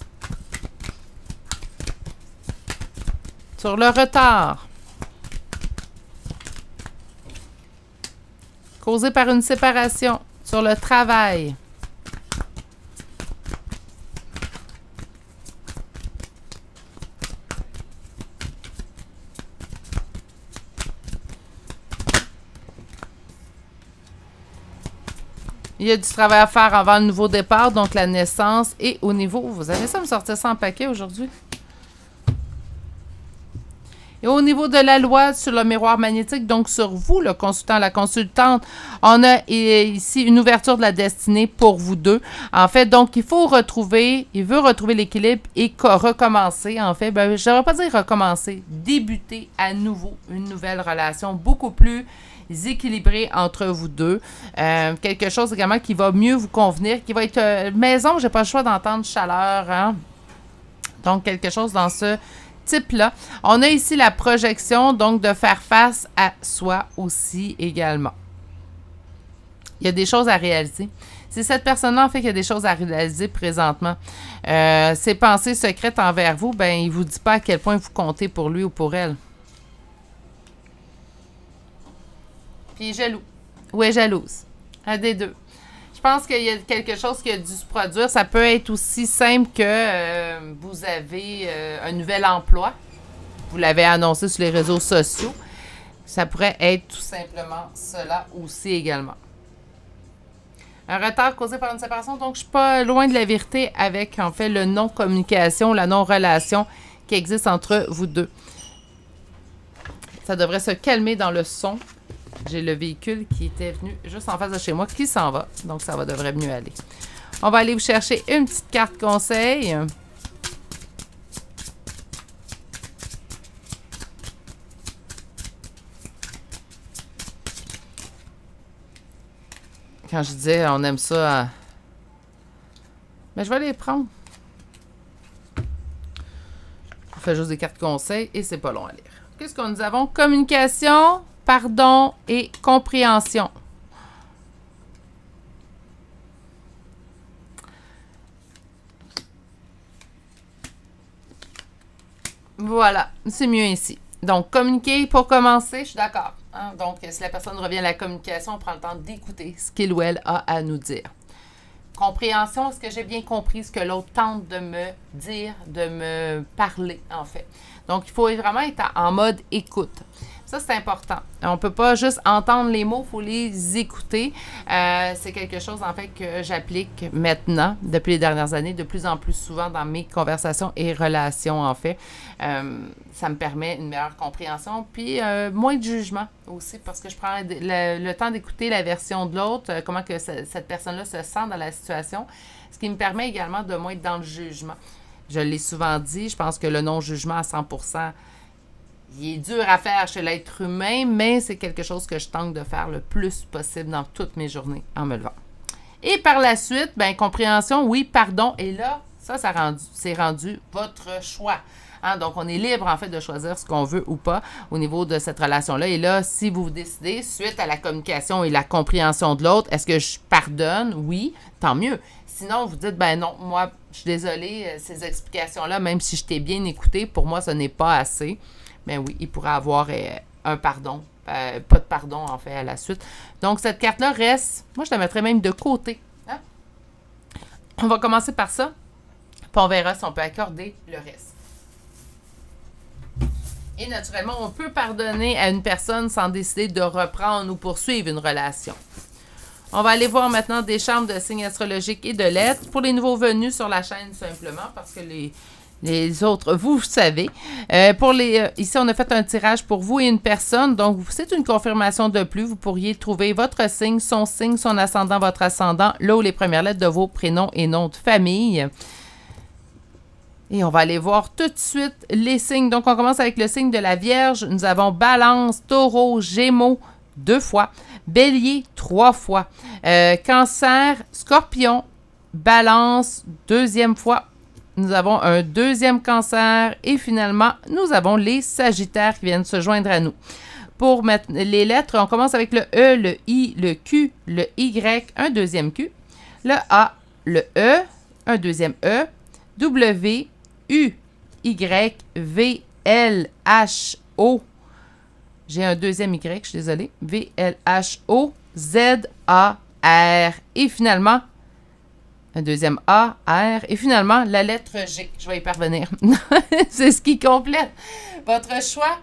Sur le retard. Causé par une séparation. Sur le travail. Il y a du travail à faire avant le nouveau départ, donc la naissance. Et au niveau... Vous avez ça me sortir ça en paquet aujourd'hui? Et au niveau de la loi sur le miroir magnétique, donc sur vous, le consultant, la consultante, on a ici une ouverture de la destinée pour vous deux. En fait, donc, il veut retrouver l'équilibre et recommencer, en fait. Ben, je ne devrais pas dire recommencer, débuter à nouveau une nouvelle relation beaucoup plus équilibrée entre vous deux. Quelque chose également qui va mieux vous convenir, qui va être maison, j'ai pas le choix d'entendre chaleur, hein? Donc, quelque chose dans ce type-là. On a ici la projection, donc de faire face à soi aussi également. Il y a des choses à réaliser. C'est cette personne-là, en fait, qui a des choses à réaliser présentement. Ses pensées secrètes envers vous, ben, il ne vous dit pas à quel point vous comptez pour lui ou pour elle. Puis jaloux. Ou est jalouse. Un des deux. Je pense qu'il y a quelque chose qui a dû se produire. Ça peut être aussi simple que vous avez un nouvel emploi. Vous l'avez annoncé sur les réseaux sociaux. Ça pourrait être tout simplement cela aussi également. Un retard causé par une séparation. Donc, je ne suis pas loin de la vérité avec, en fait, le non-communication, la non-relation qui existe entre vous deux. Ça devrait se calmer dans le son. J'ai le véhicule qui était venu juste en face de chez moi qui s'en va. Donc, ça devrait mieux aller. On va aller vous chercher une petite carte conseil. Quand je disais, on aime ça. Mais je vais les prendre. On fait juste des cartes conseil et c'est pas long à lire. Qu'est-ce que nous avons? Communication, pardon et compréhension. Voilà, c'est mieux ici. Donc, communiquer pour commencer, je suis d'accord. Hein? Donc, si la personne revient à la communication, on prend le temps d'écouter ce qu'il ou elle a à nous dire. Compréhension, est-ce que j'ai bien compris ce que l'autre tente de me dire, de me parler, en fait. Donc, il faut vraiment être en mode écoute. Ça, c'est important. On ne peut pas juste entendre les mots, il faut les écouter. C'est quelque chose, en fait, que j'applique maintenant, depuis les dernières années, de plus en plus souvent dans mes conversations et relations, en fait. Ça me permet une meilleure compréhension, puis moins de jugement aussi, parce que je prends le temps d'écouter la version de l'autre, comment que cette personne-là se sent dans la situation, ce qui me permet également de moins être dans le jugement. Je l'ai souvent dit, je pense que le non-jugement à 100%, il est dur à faire chez l'être humain, mais c'est quelque chose que je tente de faire le plus possible dans toutes mes journées en me levant. Et par la suite, ben, compréhension, oui, pardon. Et là, ça c'est rendu votre choix. Hein? Donc, on est libre, en fait, de choisir ce qu'on veut ou pas au niveau de cette relation-là. Et là, si vous décidez, suite à la communication et la compréhension de l'autre, est-ce que je pardonne? Oui, tant mieux. Sinon, vous dites, ben non, moi, je suis désolée, ces explications-là, même si je t'ai bien écouté, pour moi, ce n'est pas assez. Ben oui, il pourrait avoir un pardon. Pas de pardon, en fait, à la suite. Donc, cette carte-là reste, moi, je la mettrais même de côté. Hein? On va commencer par ça, puis on verra si on peut accorder le reste. Et naturellement, on peut pardonner à une personne sans décider de reprendre ou poursuivre une relation. On va aller voir maintenant des charmes de signes astrologiques et de lettres pour les nouveaux venus sur la chaîne simplement parce que les autres, vous savez. Ici, on a fait un tirage pour vous et une personne. Donc, c'est une confirmation de plus. Vous pourriez trouver votre signe, son ascendant, votre ascendant, là où les premières lettres de vos prénoms et noms de famille. Et on va aller voir tout de suite les signes. Donc, on commence avec le signe de la Vierge. Nous avons Balance, Taureau, Gémeaux, 2 fois. Bélier, 3 fois. Cancer, Scorpion, Balance, 2e fois. Nous avons un 2e Cancer. Et finalement, nous avons les Sagittaires qui viennent se joindre à nous. Pour mettre les lettres, on commence avec le E, le I, le Q, le Y, un 2e Q. Le A, le E, un 2e E. W, U, Y, V, L, H, O. J'ai un 2e Y, je suis désolée. V, L, H, O, Z, A, R. Et finalement, un 2e A, R. Et finalement, la lettre G. Je vais y parvenir. C'est ce qui complète votre choix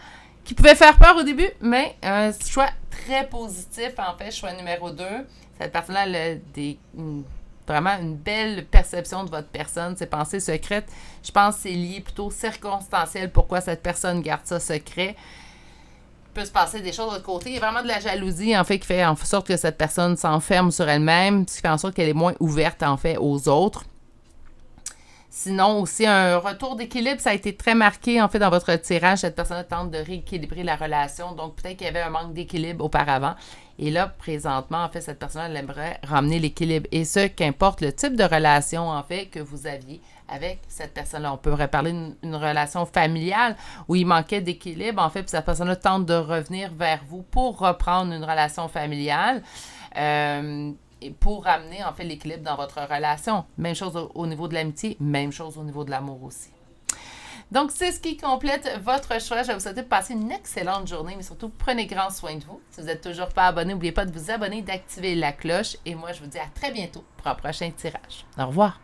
qui pouvait faire peur au début, mais un choix très positif, en fait. Choix numéro 2. Cette personne-là a vraiment une belle perception de votre personne, ses pensées secrètes. Je pense que c'est lié plutôt circonstanciel pourquoi cette personne garde ça secret. Il peut se passer des choses de l'autre côté. Il y a vraiment de la jalousie, en fait, qui fait en sorte que cette personne s'enferme sur elle-même, ce qui fait en sorte qu'elle est moins ouverte, en fait, aux autres. Sinon, aussi, un retour d'équilibre, ça a été très marqué, en fait, dans votre tirage. Cette personne tente de rééquilibrer la relation. Donc, peut-être qu'il y avait un manque d'équilibre auparavant. Et là, présentement, en fait, cette personne, elle aimerait ramener l'équilibre. Et ce, qu'importe le type de relation, en fait, que vous aviez avec cette personne-là. On pourrait parler d'une relation familiale où il manquait d'équilibre, en fait, puis cette personne-là tente de revenir vers vous pour reprendre une relation familiale. Et pour ramener, en fait, l'équilibre dans votre relation. Même chose au niveau de l'amitié, même chose au niveau de l'amour aussi. Donc, c'est ce qui complète votre choix. Je vais vous souhaiter de passer une excellente journée, mais surtout, prenez grand soin de vous. Si vous n'êtes toujours pas abonné, n'oubliez pas de vous abonner, d'activer la cloche. Et moi, je vous dis à très bientôt pour un prochain tirage. Au revoir.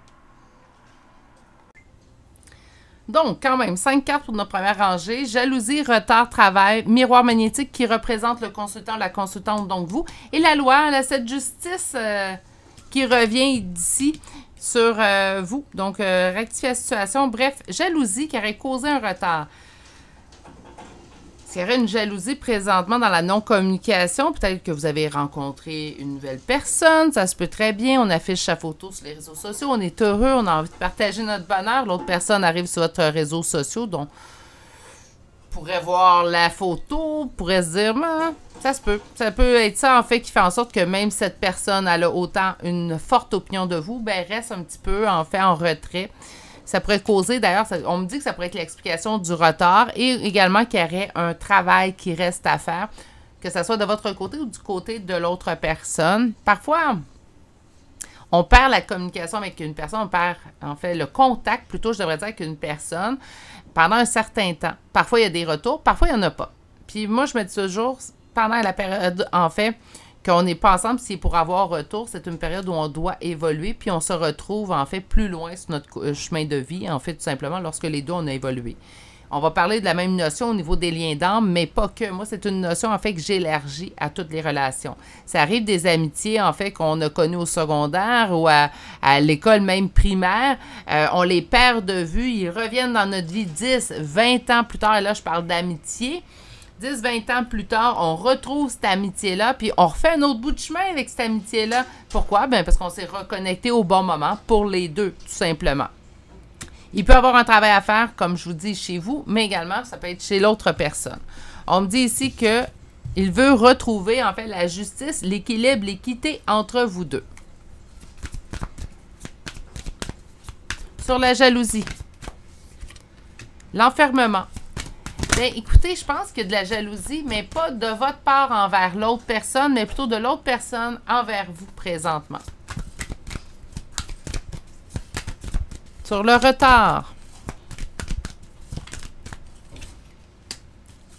Donc, quand même, 5 cartes pour notre première rangée. Jalousie, retard, travail, miroir magnétique qui représente le consultant ou la consultante, donc vous. Et la loi, là, cette justice qui revient d'ici sur vous. Donc, rectifier la situation. Bref, jalousie qui aurait causé un retard. S'il y aurait une jalousie présentement dans la non-communication, peut-être que vous avez rencontré une nouvelle personne, ça se peut très bien, on affiche sa photo sur les réseaux sociaux, on est heureux, on a envie de partager notre bonheur, l'autre personne arrive sur votre réseau social, donc pourrait voir la photo, pourrait se dire, ça se peut. Ça peut être ça, en fait, qui fait en sorte que même cette personne, elle a autant une forte opinion de vous, ben reste un petit peu, en fait, en retrait. Ça pourrait causer, d'ailleurs, on me dit que ça pourrait être l'explication du retard et également qu'il y aurait un travail qui reste à faire, que ce soit de votre côté ou du côté de l'autre personne. Parfois, on perd la communication avec une personne, on perd, en fait, le contact, plutôt, je devrais dire, avec une personne pendant un certain temps. Parfois, il y a des retours, parfois, il n'y en a pas. Puis moi, je me dis toujours, pendant la période, en fait, qu'on n'est pas ensemble, c'est pour avoir retour. C'est une période où on doit évoluer, puis on se retrouve, en fait, plus loin sur notre chemin de vie, en fait, tout simplement, lorsque les deux, on a évolué. On va parler de la même notion au niveau des liens d'âme, mais pas que. Moi, c'est une notion, en fait, que j'élargis à toutes les relations. Ça arrive des amitiés, en fait, qu'on a connues au secondaire ou à l'école même primaire. On les perd de vue, ils reviennent dans notre vie 10, 20 ans plus tard, et là, je parle d'amitié. 10, 20 ans plus tard, on retrouve cette amitié-là, puis on refait un autre bout de chemin avec cette amitié-là. Pourquoi? Bien, parce qu'on s'est reconnecté au bon moment pour les deux, tout simplement. Il peut y avoir un travail à faire, comme je vous dis, chez vous, mais également, ça peut être chez l'autre personne. On me dit ici qu'il veut retrouver, en fait, la justice, l'équilibre, l'équité entre vous deux. Sur la jalousie. L'enfermement. Bien, écoutez, je pense qu'il y a de la jalousie, mais pas de votre part envers l'autre personne, mais plutôt de l'autre personne envers vous présentement. Sur le retard.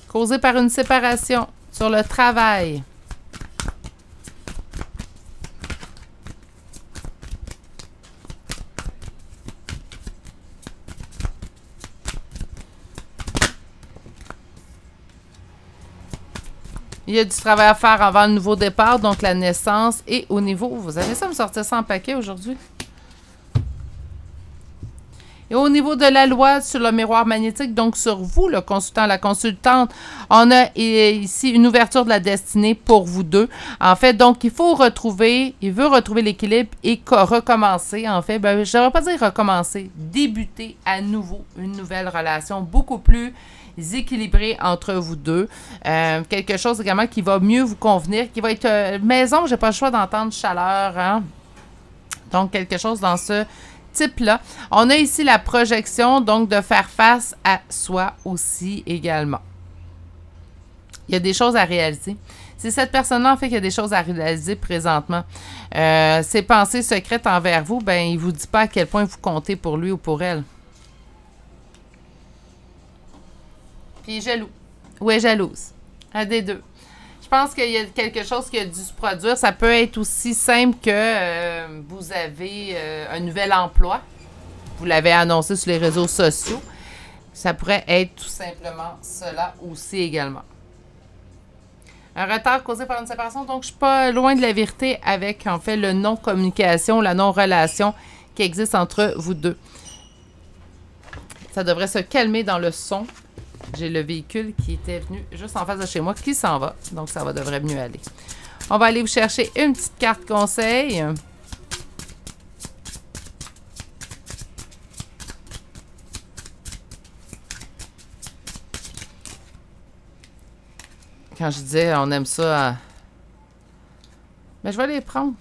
Causé par une séparation. Sur le travail. Il y a du travail à faire avant le nouveau départ, donc la naissance. Et au niveau... Vous avez ça me sortir ça en paquet aujourd'hui? Et au niveau de la loi sur le miroir magnétique, donc sur vous, le consultant, la consultante, on a ici une ouverture de la destinée pour vous deux. En fait, donc, il veut retrouver l'équilibre et recommencer. En fait, ben, je ne devrais pas dire recommencer, débuter à nouveau une nouvelle relation beaucoup plus équilibrée entre vous deux. Quelque chose également qui va mieux vous convenir, qui va être maison, j'ai pas le choix d'entendre chaleur. Hein? Donc, quelque chose dans ce type-là. On a ici la projection, donc de faire face à soi aussi également. Il y a des choses à réaliser. C'est cette personne-là, en fait, qui a des choses à réaliser présentement. Ses pensées secrètes envers vous, ben, il ne vous dit pas à quel point vous comptez pour lui ou pour elle. Puis il est jaloux. Ou est jalouse. Un des deux. Je pense qu'il y a quelque chose qui a dû se produire. Ça peut être aussi simple que vous avez un nouvel emploi. Vous l'avez annoncé sur les réseaux sociaux. Ça pourrait être tout simplement cela aussi également. Un retard causé par une séparation. Donc, je ne suis pas loin de la vérité avec, en fait, le non-communication, la non-relation qui existe entre vous deux. Ça devrait se calmer dans le son. J'ai le véhicule qui était venu juste en face de chez moi qui s'en va. Donc, ça devrait mieux aller. On va aller vous chercher une petite carte conseil. Quand je disais on aime ça... Mais je vais les prendre.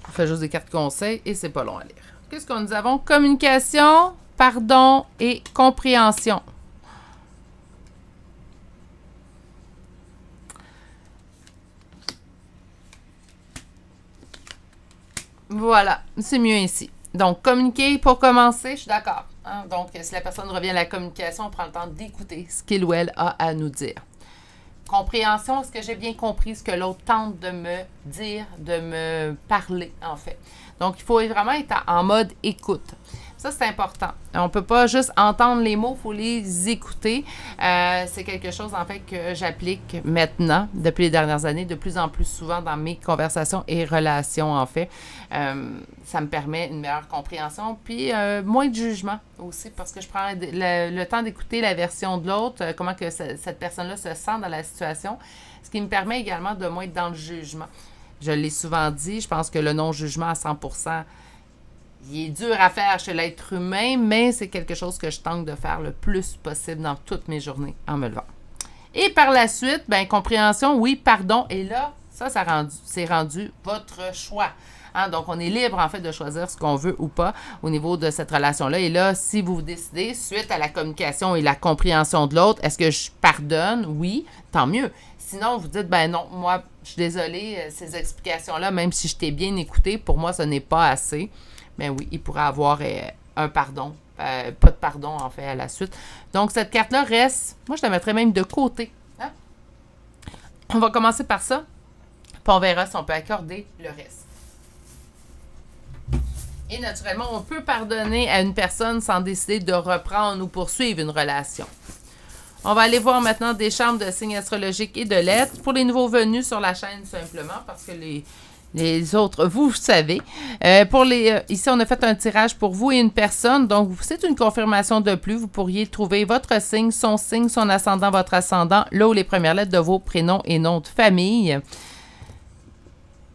On fait juste des cartes conseils et c'est pas long à lire. Qu'est-ce que nous avons? Communication... Pardon et compréhension. Voilà, c'est mieux ici. Donc, communiquer pour commencer, je suis d'accord. Hein? Donc, si la personne revient à la communication, on prend le temps d'écouter ce qu'il ou elle a à nous dire. Compréhension, est-ce que j'ai bien compris ce que l'autre tente de me dire, de me parler, en fait. Donc, il faut vraiment être en mode écoute. Ça, c'est important. On ne peut pas juste entendre les mots, il faut les écouter. C'est quelque chose, en fait, que j'applique maintenant, depuis les dernières années, de plus en plus souvent dans mes conversations et relations, en fait. Ça me permet une meilleure compréhension, puis moins de jugement aussi, parce que je prends le temps d'écouter la version de l'autre, comment que cette personne-là se sent dans la situation, ce qui me permet également de moins être dans le jugement. Je l'ai souvent dit, je pense que le non-jugement à 100%, il est dur à faire chez l'être humain, mais c'est quelque chose que je tente de faire le plus possible dans toutes mes journées en me levant. Et par la suite, bien, compréhension, oui, pardon. Et là, c'est rendu votre choix. Hein? Donc, on est libre, en fait, de choisir ce qu'on veut ou pas au niveau de cette relation-là. Et là, si vous décidez, suite à la communication et la compréhension de l'autre, est-ce que je pardonne? Oui, tant mieux. Sinon, vous dites, ben non, moi, je suis désolée, ces explications-là, même si je t'ai bien écouté, pour moi, ce n'est pas assez. Mais oui, il pourrait avoir un pardon. Pas de pardon, en fait, à la suite. Donc, cette carte-là reste... Moi, je la mettrais même de côté. Hein? On va commencer par ça. Puis on verra si on peut accorder le reste. Et naturellement, on peut pardonner à une personne sans décider de reprendre ou poursuivre une relation. On va aller voir maintenant des chambres de signes astrologiques et de lettres. Pour les nouveaux venus sur la chaîne, simplement, parce que les autres, vous savez. Ici, on a fait un tirage pour vous et une personne. Donc, c'est une confirmation de plus. Vous pourriez trouver votre signe, son ascendant, votre ascendant, là où les premières lettres de vos prénoms et noms de famille.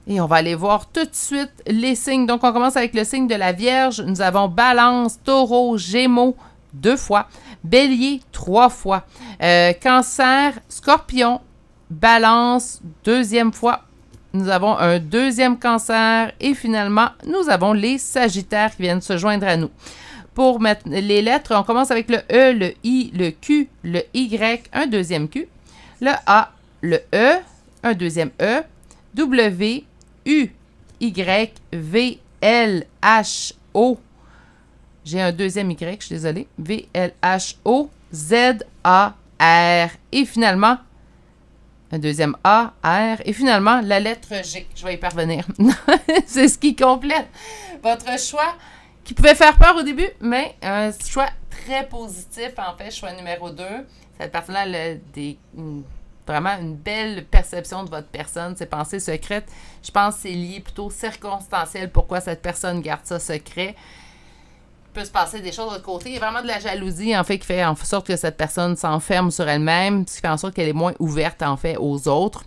Et on va aller voir tout de suite les signes. Donc, on commence avec le signe de la Vierge. Nous avons Balance, Taureau, Gémeaux, 2 fois. Bélier, 3 fois. Cancer, Scorpion, Balance, 2e fois. nous avons un deuxième Cancer et finalement, nous avons les Sagittaires qui viennent se joindre à nous. Pour mettre les lettres, on commence avec le E, le I, le Q, le Y, un deuxième Q, le A, le E, un deuxième E, W, U, Y, V, L, H, O. J'ai un deuxième Y, je suis désolée. V, L, H, O, Z, A, R. Et finalement, un deuxième A, R. Et finalement, la lettre G. Je vais y parvenir. C'est ce qui complète votre choix qui pouvait faire peur au début, mais un choix très positif, en fait, choix numéro 2. Cette personne-là a vraiment une belle perception de votre personne, ses pensées secrètes. Je pense que c'est lié plutôt circonstanciel pourquoi cette personne garde ça secret. Il peut se passer des choses de l'autre côté. Il y a vraiment de la jalousie, en fait, qui fait en sorte que cette personne s'enferme sur elle-même, ce qui fait en sorte qu'elle est moins ouverte, en fait, aux autres.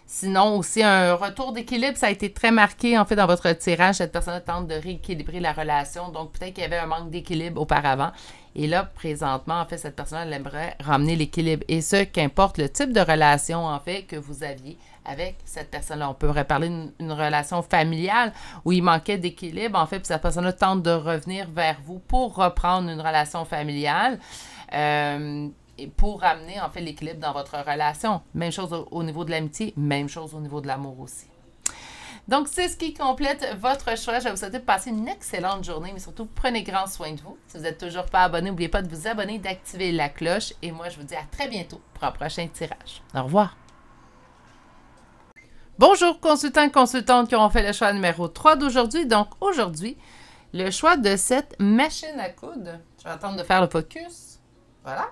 Sinon, aussi, un retour d'équilibre, ça a été très marqué, en fait, dans votre tirage. Cette personne tente de rééquilibrer la relation. Donc, peut-être qu'il y avait un manque d'équilibre auparavant. Et là, présentement, en fait, cette personne, elle aimerait ramener l'équilibre. Et ce, qu'importe le type de relation, en fait, que vous aviez avec cette personne-là. On pourrait parler d'une relation familiale où il manquait d'équilibre, en fait, puis cette personne-là tente de revenir vers vous pour reprendre une relation familiale. Et pour ramener, en fait, l'équilibre dans votre relation. Même chose au niveau de l'amitié, même chose au niveau de l'amour aussi. Donc, c'est ce qui complète votre choix. Je vais vous souhaiter de passer une excellente journée, mais surtout, prenez grand soin de vous. Si vous n'êtes toujours pas abonné, n'oubliez pas de vous abonner, d'activer la cloche. Et moi, je vous dis à très bientôt pour un prochain tirage. Au revoir. Bonjour, consultants et consultantes qui ont fait le choix numéro 3 d'aujourd'hui. Donc, aujourd'hui, le choix de cette machine à coudre. Je vais attendre de faire le focus. Voilà.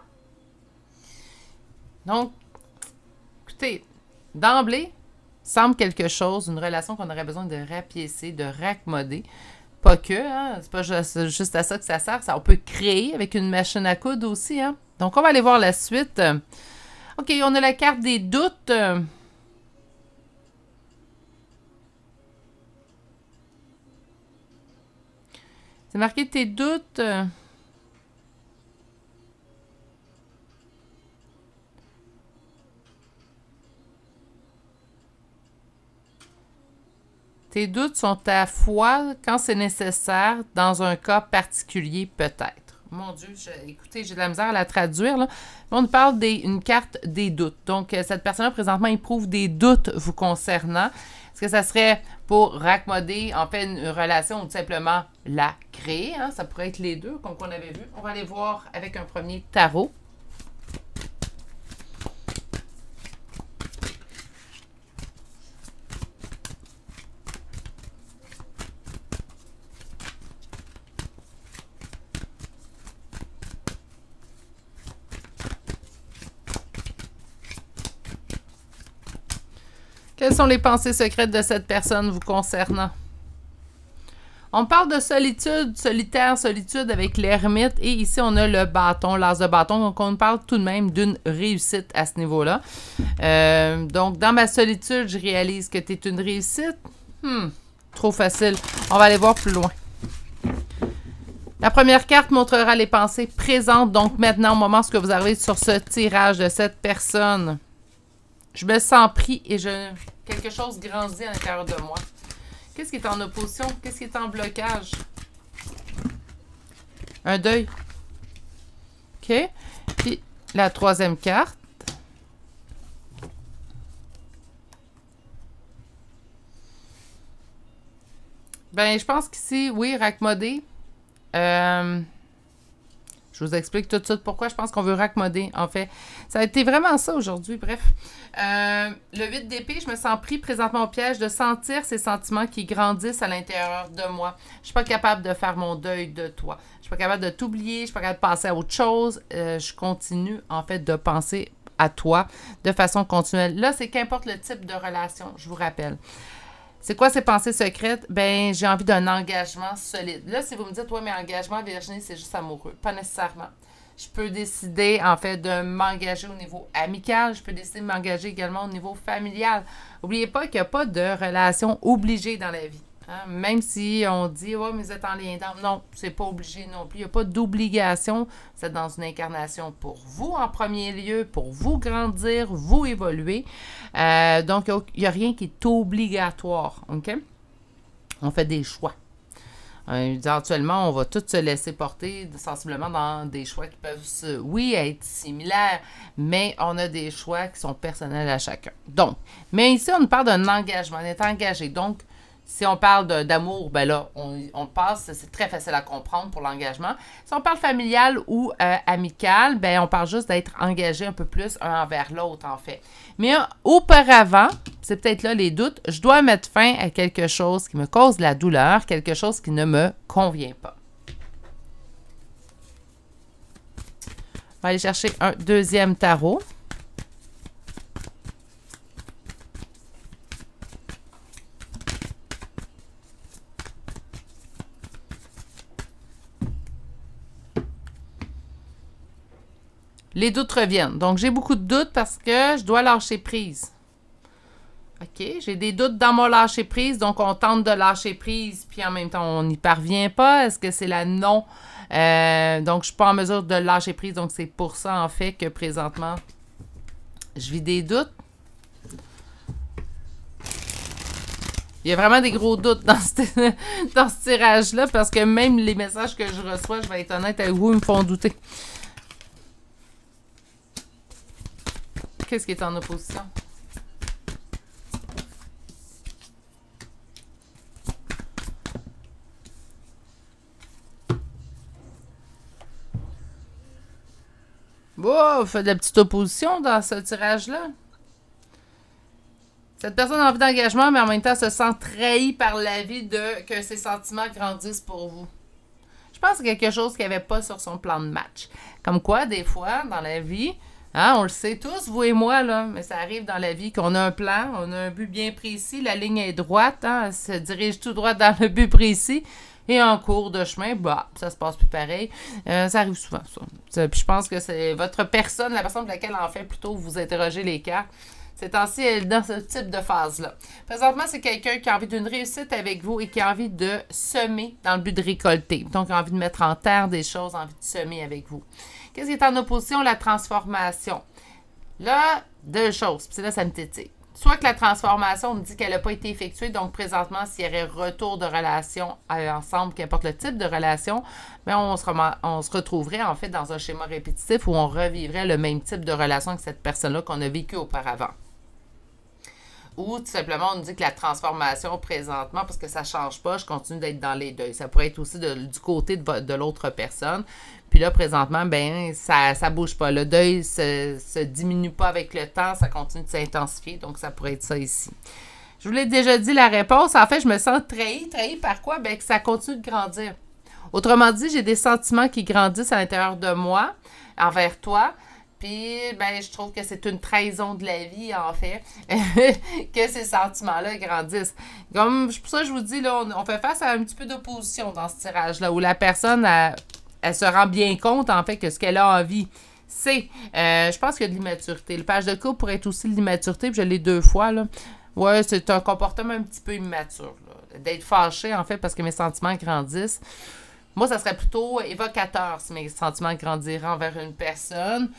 Donc, écoutez, d'emblée, semble quelque chose, une relation qu'on aurait besoin de rapiécer, de raccommoder. Pas que, hein, c'est pas juste à ça que ça sert. On peut créer avec une machine à coudre aussi, hein. Donc, on va aller voir la suite. OK, on a la carte des doutes. C'est marqué tes doutes. Tes doutes sont à foi quand c'est nécessaire, dans un cas particulier peut-être. Mon Dieu, écoutez, j'ai de la misère à la traduire, là. On nous parle d'une carte des doutes. Donc, cette personne-là, présentement, éprouve des doutes vous concernant. Est-ce que ça serait pour raccommoder, en fait, une relation ou tout simplement la créer? Hein? Ça pourrait être les deux, comme on avait vu. On va aller voir avec un premier tarot. Quelles sont les pensées secrètes de cette personne vous concernant? On parle de solitude, solitaire, solitude avec l'ermite. Et ici, on a le bâton, l'as de bâton. Donc, on parle tout de même d'une réussite à ce niveau-là. Donc, dans ma solitude, je réalise que tu es une réussite. Trop facile. On va aller voir plus loin. La première carte montrera les pensées présentes. Donc, maintenant, au moment où vous arrivez sur ce tirage de cette personne, je me sens pris et quelque chose grandit à l'intérieur de moi. Qu'est-ce qui est en opposition? Qu'est-ce qui est en blocage? Un deuil. OK. Puis la troisième carte. Ben, je pense qu'ici, oui, raccommoder. Je vous explique tout de suite pourquoi je pense qu'on veut raccommoder, en fait. Ça a été vraiment ça aujourd'hui, bref. Le 8 d'épée, je me sens pris présentement au piège de sentir ces sentiments qui grandissent à l'intérieur de moi. Je ne suis pas capable de faire mon deuil de toi. Je ne suis pas capable de t'oublier, je ne suis pas capable de passer à autre chose. Je continue, en fait, de penser à toi de façon continuelle. Là, c'est qu'importe le type de relation, je vous rappelle. C'est quoi ces pensées secrètes? Ben, j'ai envie d'un engagement solide. Là, si vous me dites, ouais, mais engagement, Virginie, c'est juste amoureux. Pas nécessairement. Je peux décider, en fait, de m'engager au niveau amical. Je peux décider de m'engager également au niveau familial. N'oubliez pas qu'il n'y a pas de relation obligée dans la vie. Hein? Même si on dit, ouais, mais vous êtes en lien d'âme. Non, c'est pas obligé non plus. Il n'y a pas d'obligation. Vous êtes dans une incarnation pour vous en premier lieu, pour vous grandir, vous évoluer. Donc, il n'y a rien qui est obligatoire. OK? On fait des choix. Éventuellement, on va tous se laisser porter sensiblement dans des choix qui peuvent, oui, être similaires, mais on a des choix qui sont personnels à chacun. Donc, mais ici, on parle d'un engagement, on est engagé. Donc, si on parle d'amour, ben là, on passe, c'est très facile à comprendre pour l'engagement. Si on parle familial ou amical, ben on parle juste d'être engagé un peu plus un envers l'autre, en fait. Mais auparavant, c'est peut-être là les doutes, je dois mettre fin à quelque chose qui me cause de la douleur, quelque chose qui ne me convient pas. On va aller chercher un deuxième tarot. Les doutes reviennent. Donc, j'ai beaucoup de doutes parce que je dois lâcher prise. OK, j'ai des doutes dans mon lâcher prise. Donc, on tente de lâcher prise, puis en même temps, on n'y parvient pas. Est-ce que c'est la non? Donc, je ne suis pas en mesure de lâcher prise. Donc, c'est pour ça, en fait, que présentement, je vis des doutes. Il y a vraiment des gros doutes dans ce tirage-là parce que même les messages que je reçois, je vais être honnête avec vous, ils me font douter. Qu'est-ce qui est en opposition? Wow, on fait de la petite opposition dans ce tirage-là. Cette personne a envie d'engagement, mais en même temps se sent trahie par la vie que ses sentiments grandissent pour vous. Je pense que c'est quelque chose qu'il n'y avait pas sur son plan de match. Comme quoi, des fois, dans la vie... Hein, on le sait tous, vous et moi, là, mais ça arrive dans la vie qu'on a un plan, on a un but bien précis, la ligne est droite, hein, elle se dirige tout droit dans le but précis, et en cours de chemin, bah, ça se passe plus pareil. Ça arrive souvent, ça. Puis je pense que c'est votre personne, la personne pour laquelle, en fait, plutôt vous interrogez les cartes, ces temps-ci, elle est dans ce type de phase-là. Présentement, c'est quelqu'un qui a envie d'une réussite avec vous et qui a envie de semer dans le but de récolter. Donc, a envie de mettre en terre des choses, envie de semer avec vous. Qu'est-ce qui est en opposition? La transformation. Là, deux choses. Puis là, ça me tétille. Soit que la transformation, on me dit qu'elle n'a pas été effectuée, donc présentement, s'il y aurait retour de relation ensemble, qu'importe le type de relation, bien, on se retrouverait en fait dans un schéma répétitif où on revivrait le même type de relation avec cette personne-là qu'on a vécu auparavant. Ou tout simplement, on nous dit que la transformation présentement, parce que ça ne change pas, je continue d'être dans les deuils. Ça pourrait être aussi du côté de l'autre personne. Puis là, présentement, ben ça ne bouge pas. Le deuil se diminue pas avec le temps, ça continue de s'intensifier. Donc, ça pourrait être ça ici. Je vous l'ai déjà dit, la réponse. En fait, je me sens trahie. Trahie par quoi? Bien, que ça continue de grandir. Autrement dit, j'ai des sentiments qui grandissent à l'intérieur de moi, envers toi. Puis, ben, je trouve que c'est une trahison de la vie, en fait, que ces sentiments-là grandissent. Comme, pour ça, je vous dis, là, on fait face à un petit peu d'opposition dans ce tirage-là, où la personne, elle se rend bien compte, en fait, que ce qu'elle a envie, c'est, je pense qu'il y a de l'immaturité. Le page de couple pourrait être aussi de l'immaturité, puis je l'ai 2 fois, là. Ouais, c'est un comportement un petit peu immature, là. D'être fâché, en fait, parce que mes sentiments grandissent. Moi, ça serait plutôt évocateur si mes sentiments grandiraient envers une personne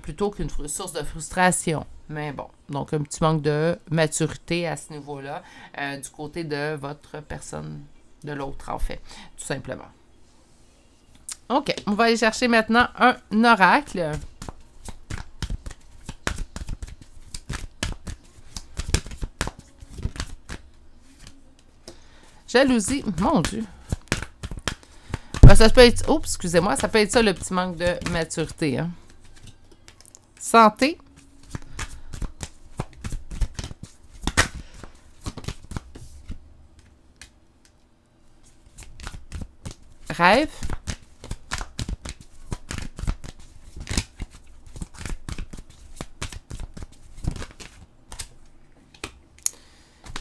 plutôt qu'une source de frustration. Mais bon, donc un petit manque de maturité à ce niveau-là du côté de votre personne, de l'autre en fait, tout simplement. OK, on va aller chercher maintenant un oracle. Jalousie, mon Dieu. Ça peut être... Oups, excusez-moi, ça peut être ça le petit manque de maturité. Hein. Santé. Rêve.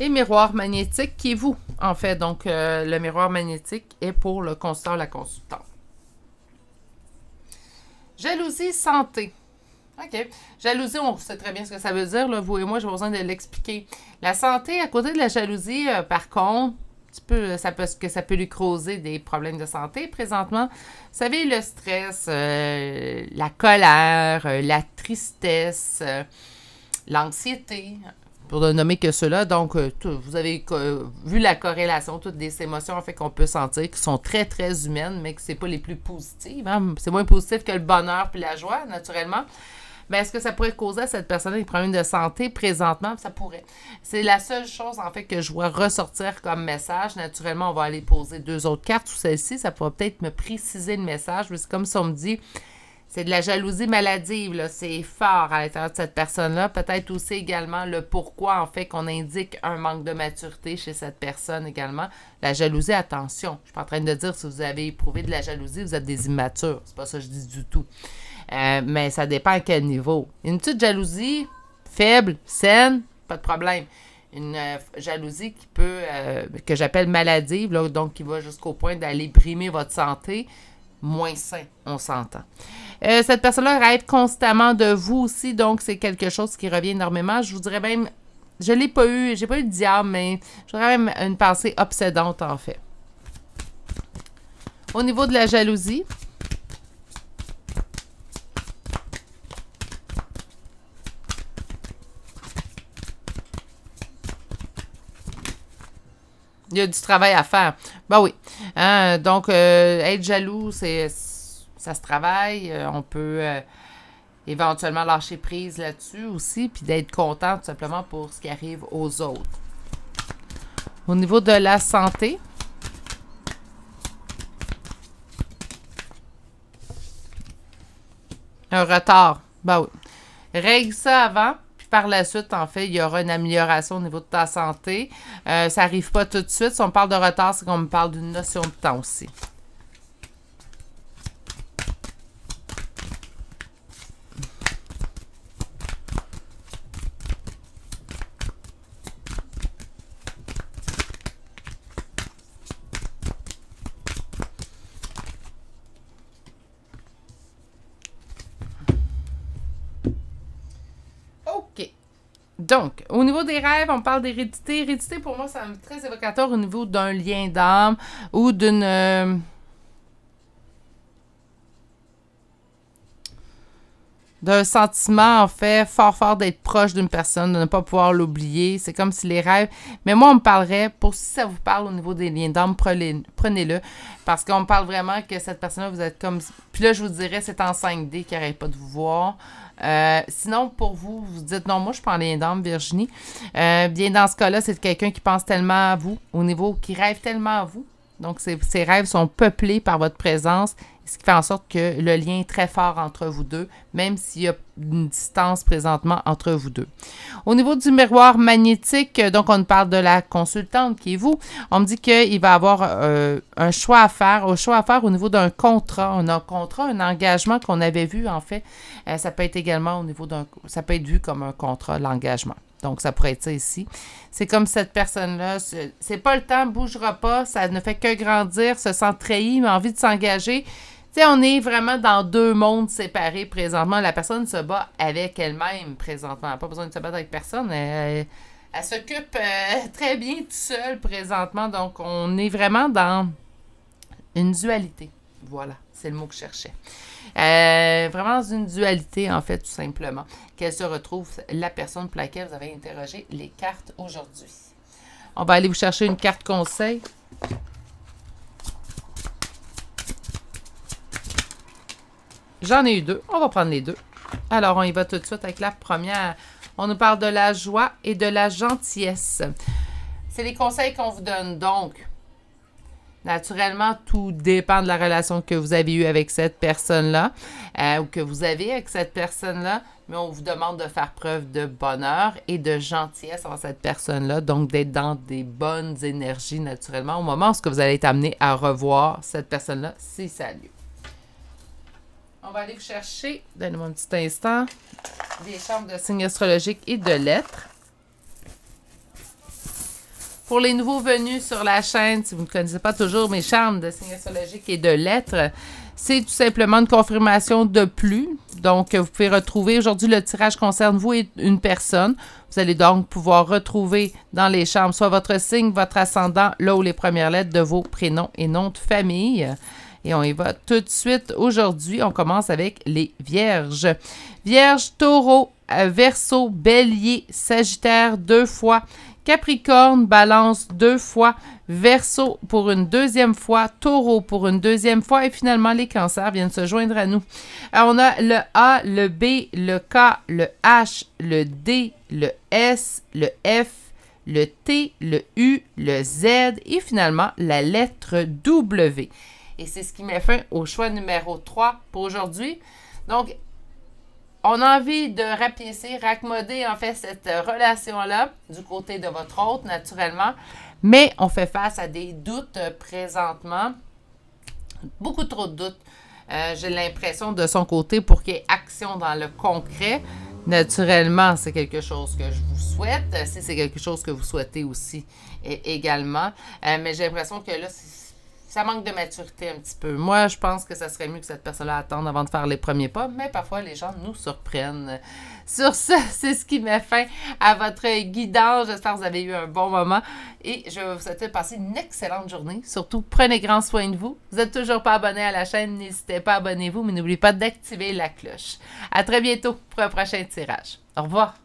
Et miroir magnétique qui est vous, en fait. Donc, le miroir magnétique est pour le consultant ou la consultante. Jalousie, santé. OK. Jalousie, on sait très bien ce que ça veut dire. Là. Vous et moi, j'ai besoin de l'expliquer. La santé, à côté de la jalousie, par contre, petit peu, ça peut lui causer des problèmes de santé présentement. Vous savez, le stress, la colère, la tristesse, l'anxiété, pour ne nommer que cela. Donc, vous avez vu la corrélation, toutes les émotions, en fait, qu'on peut sentir, qui sont très, très humaines, mais que c'est pas les plus positives. Hein? C'est moins positif que le bonheur puis la joie, naturellement. Mais est-ce que ça pourrait causer à cette personne des problèmes de santé présentement? Ça pourrait. C'est la seule chose, en fait, que je vois ressortir comme message. Naturellement, on va aller poser 2 autres cartes sous celle-ci. Ça pourrait peut-être me préciser le message. Mais c'est comme si on me dit, c'est de la jalousie maladive, là. C'est fort à l'intérieur de cette personne-là. Peut-être aussi également le pourquoi, en fait, qu'on indique un manque de maturité chez cette personne également. La jalousie, attention. Je suis pas en train de dire si vous avez éprouvé de la jalousie, vous êtes des immatures. C'est pas ça que je dis du tout. Mais ça dépend à quel niveau. Une petite jalousie faible, saine, pas de problème. Une jalousie qui peut, que j'appelle maladive, là, donc qui va jusqu'au point d'aller brimer votre santé, moins sain, on s'entend. Cette personne-là rêve constamment de vous aussi, donc c'est quelque chose qui revient énormément. Je vous dirais même, je l'ai pas eu, j'ai pas eu de diable, mais j'aurais même une pensée obsédante en fait. Au niveau de la jalousie, il y a du travail à faire. Ben oui. Hein, donc, être jaloux, ça se travaille. On peut éventuellement lâcher prise là-dessus aussi, puis d'être content tout simplement pour ce qui arrive aux autres. Au niveau de la santé, un retard. Ben oui. Règle ça avant. Par la suite, en fait, il y aura une amélioration au niveau de ta santé. Ça n'arrive pas tout de suite. Si on parle de retard, c'est qu'on me parle d'une notion de temps aussi. Donc, au niveau des rêves, on parle d'hérédité. Hérédité, pour moi, c'est très évocateur au niveau d'un lien d'âme ou d'une... d'un sentiment, en fait, fort d'être proche d'une personne, de ne pas pouvoir l'oublier. C'est comme si les rêves... Mais moi, on me parlerait, pour si ça vous parle au niveau des liens d'âme, prenez-le. Parce qu'on me parle vraiment que cette personne-là, vous êtes comme... Puis là, je vous dirais, c'est en 5D qui n'arrête pas de vous voir. Sinon, pour vous, vous dites, non, moi, je prends les dames, Virginie. Bien, dans ce cas-là, c'est quelqu'un qui pense tellement à vous, au niveau, qui rêve tellement à vous. Donc, ces rêves sont peuplés par votre présence, ce qui fait en sorte que le lien est très fort entre vous deux, même s'il y a une distance présentement entre vous deux. Au niveau du miroir magnétique, donc on parle de la consultante qui est vous, on me dit qu'il va y avoir un choix à faire, au niveau d'un contrat, un engagement qu'on avait vu en fait. Ça peut être également au niveau ça peut être vu comme un contrat, l'engagement. Donc, ça pourrait être ça ici. C'est comme cette personne-là, c'est pas le temps, bougera pas, ça ne fait que grandir, se sent trahi, mais envie de s'engager. Tu sais, on est vraiment dans 2 mondes séparés présentement. La personne se bat avec elle-même présentement. Elle n'a pas besoin de se battre avec personne. Elle s'occupe très bien toute seule présentement. Donc, on est vraiment dans une dualité. Voilà, c'est le mot que je cherchais. Vraiment dans une dualité, en fait, tout simplement, qu'elle se retrouve la personne pour laquelle vous avez interrogé les cartes aujourd'hui. On va aller vous chercher une carte conseil. J'en ai eu 2. On va prendre les 2. Alors, on y va tout de suite avec la première. On nous parle de la joie et de la gentillesse. C'est les conseils qu'on vous donne. Donc, naturellement, tout dépend de la relation que vous avez eue avec cette personne-là ou que vous avez avec cette personne-là, mais on vous demande de faire preuve de bonheur et de gentillesse envers cette personne-là, donc d'être dans des bonnes énergies naturellement au moment où vous allez être amené à revoir cette personne-là si ça a lieu. On va aller vous chercher, donnez-moi un petit instant, des chambres de signes astrologiques et de lettres. Pour les nouveaux venus sur la chaîne, si vous ne connaissez pas toujours mes charmes de signes astrologiques et de lettres, c'est tout simplement une confirmation de plus. Donc, vous pouvez retrouver, aujourd'hui, le tirage concerne vous et une personne. Vous allez donc pouvoir retrouver dans les charmes soit votre signe, votre ascendant, là où les premières lettres de vos prénoms et noms de famille. Et on y va tout de suite. Aujourd'hui, on commence avec les Vierges. Vierge, Taureau, Verseau, Bélier, Sagittaire 2 fois, Capricorne, Balance 2 fois, Verseau pour une deuxième fois, Taureau pour une deuxième fois et finalement les Cancers viennent se joindre à nous. Alors, on a le A, le B, le K, le H, le D, le S, le F, le T, le U, le Z et finalement la lettre W. Et c'est ce qui met fin au choix numéro 3 pour aujourd'hui. Donc, on a envie de rapiécer, raccommoder en fait cette relation-là du côté de votre hôte, naturellement. Mais on fait face à des doutes présentement. Beaucoup trop de doutes. J'ai l'impression de son côté pour qu'il y ait action dans le concret. Naturellement, c'est quelque chose que je vous souhaite. Si c'est quelque chose que vous souhaitez aussi également. Mais j'ai l'impression que là, ça manque de maturité un petit peu. Moi, je pense que ça serait mieux que cette personne-là attende avant de faire les premiers pas, mais parfois, les gens nous surprennent. Sur ce, c'est ce qui met fin à votre guidance. J'espère que vous avez eu un bon moment et je vais vous souhaiter de passer une excellente journée. Surtout, prenez grand soin de vous. Vous n'êtes toujours pas abonné à la chaîne, n'hésitez pas à abonnez-vous, mais n'oubliez pas d'activer la cloche. À très bientôt pour un prochain tirage. Au revoir.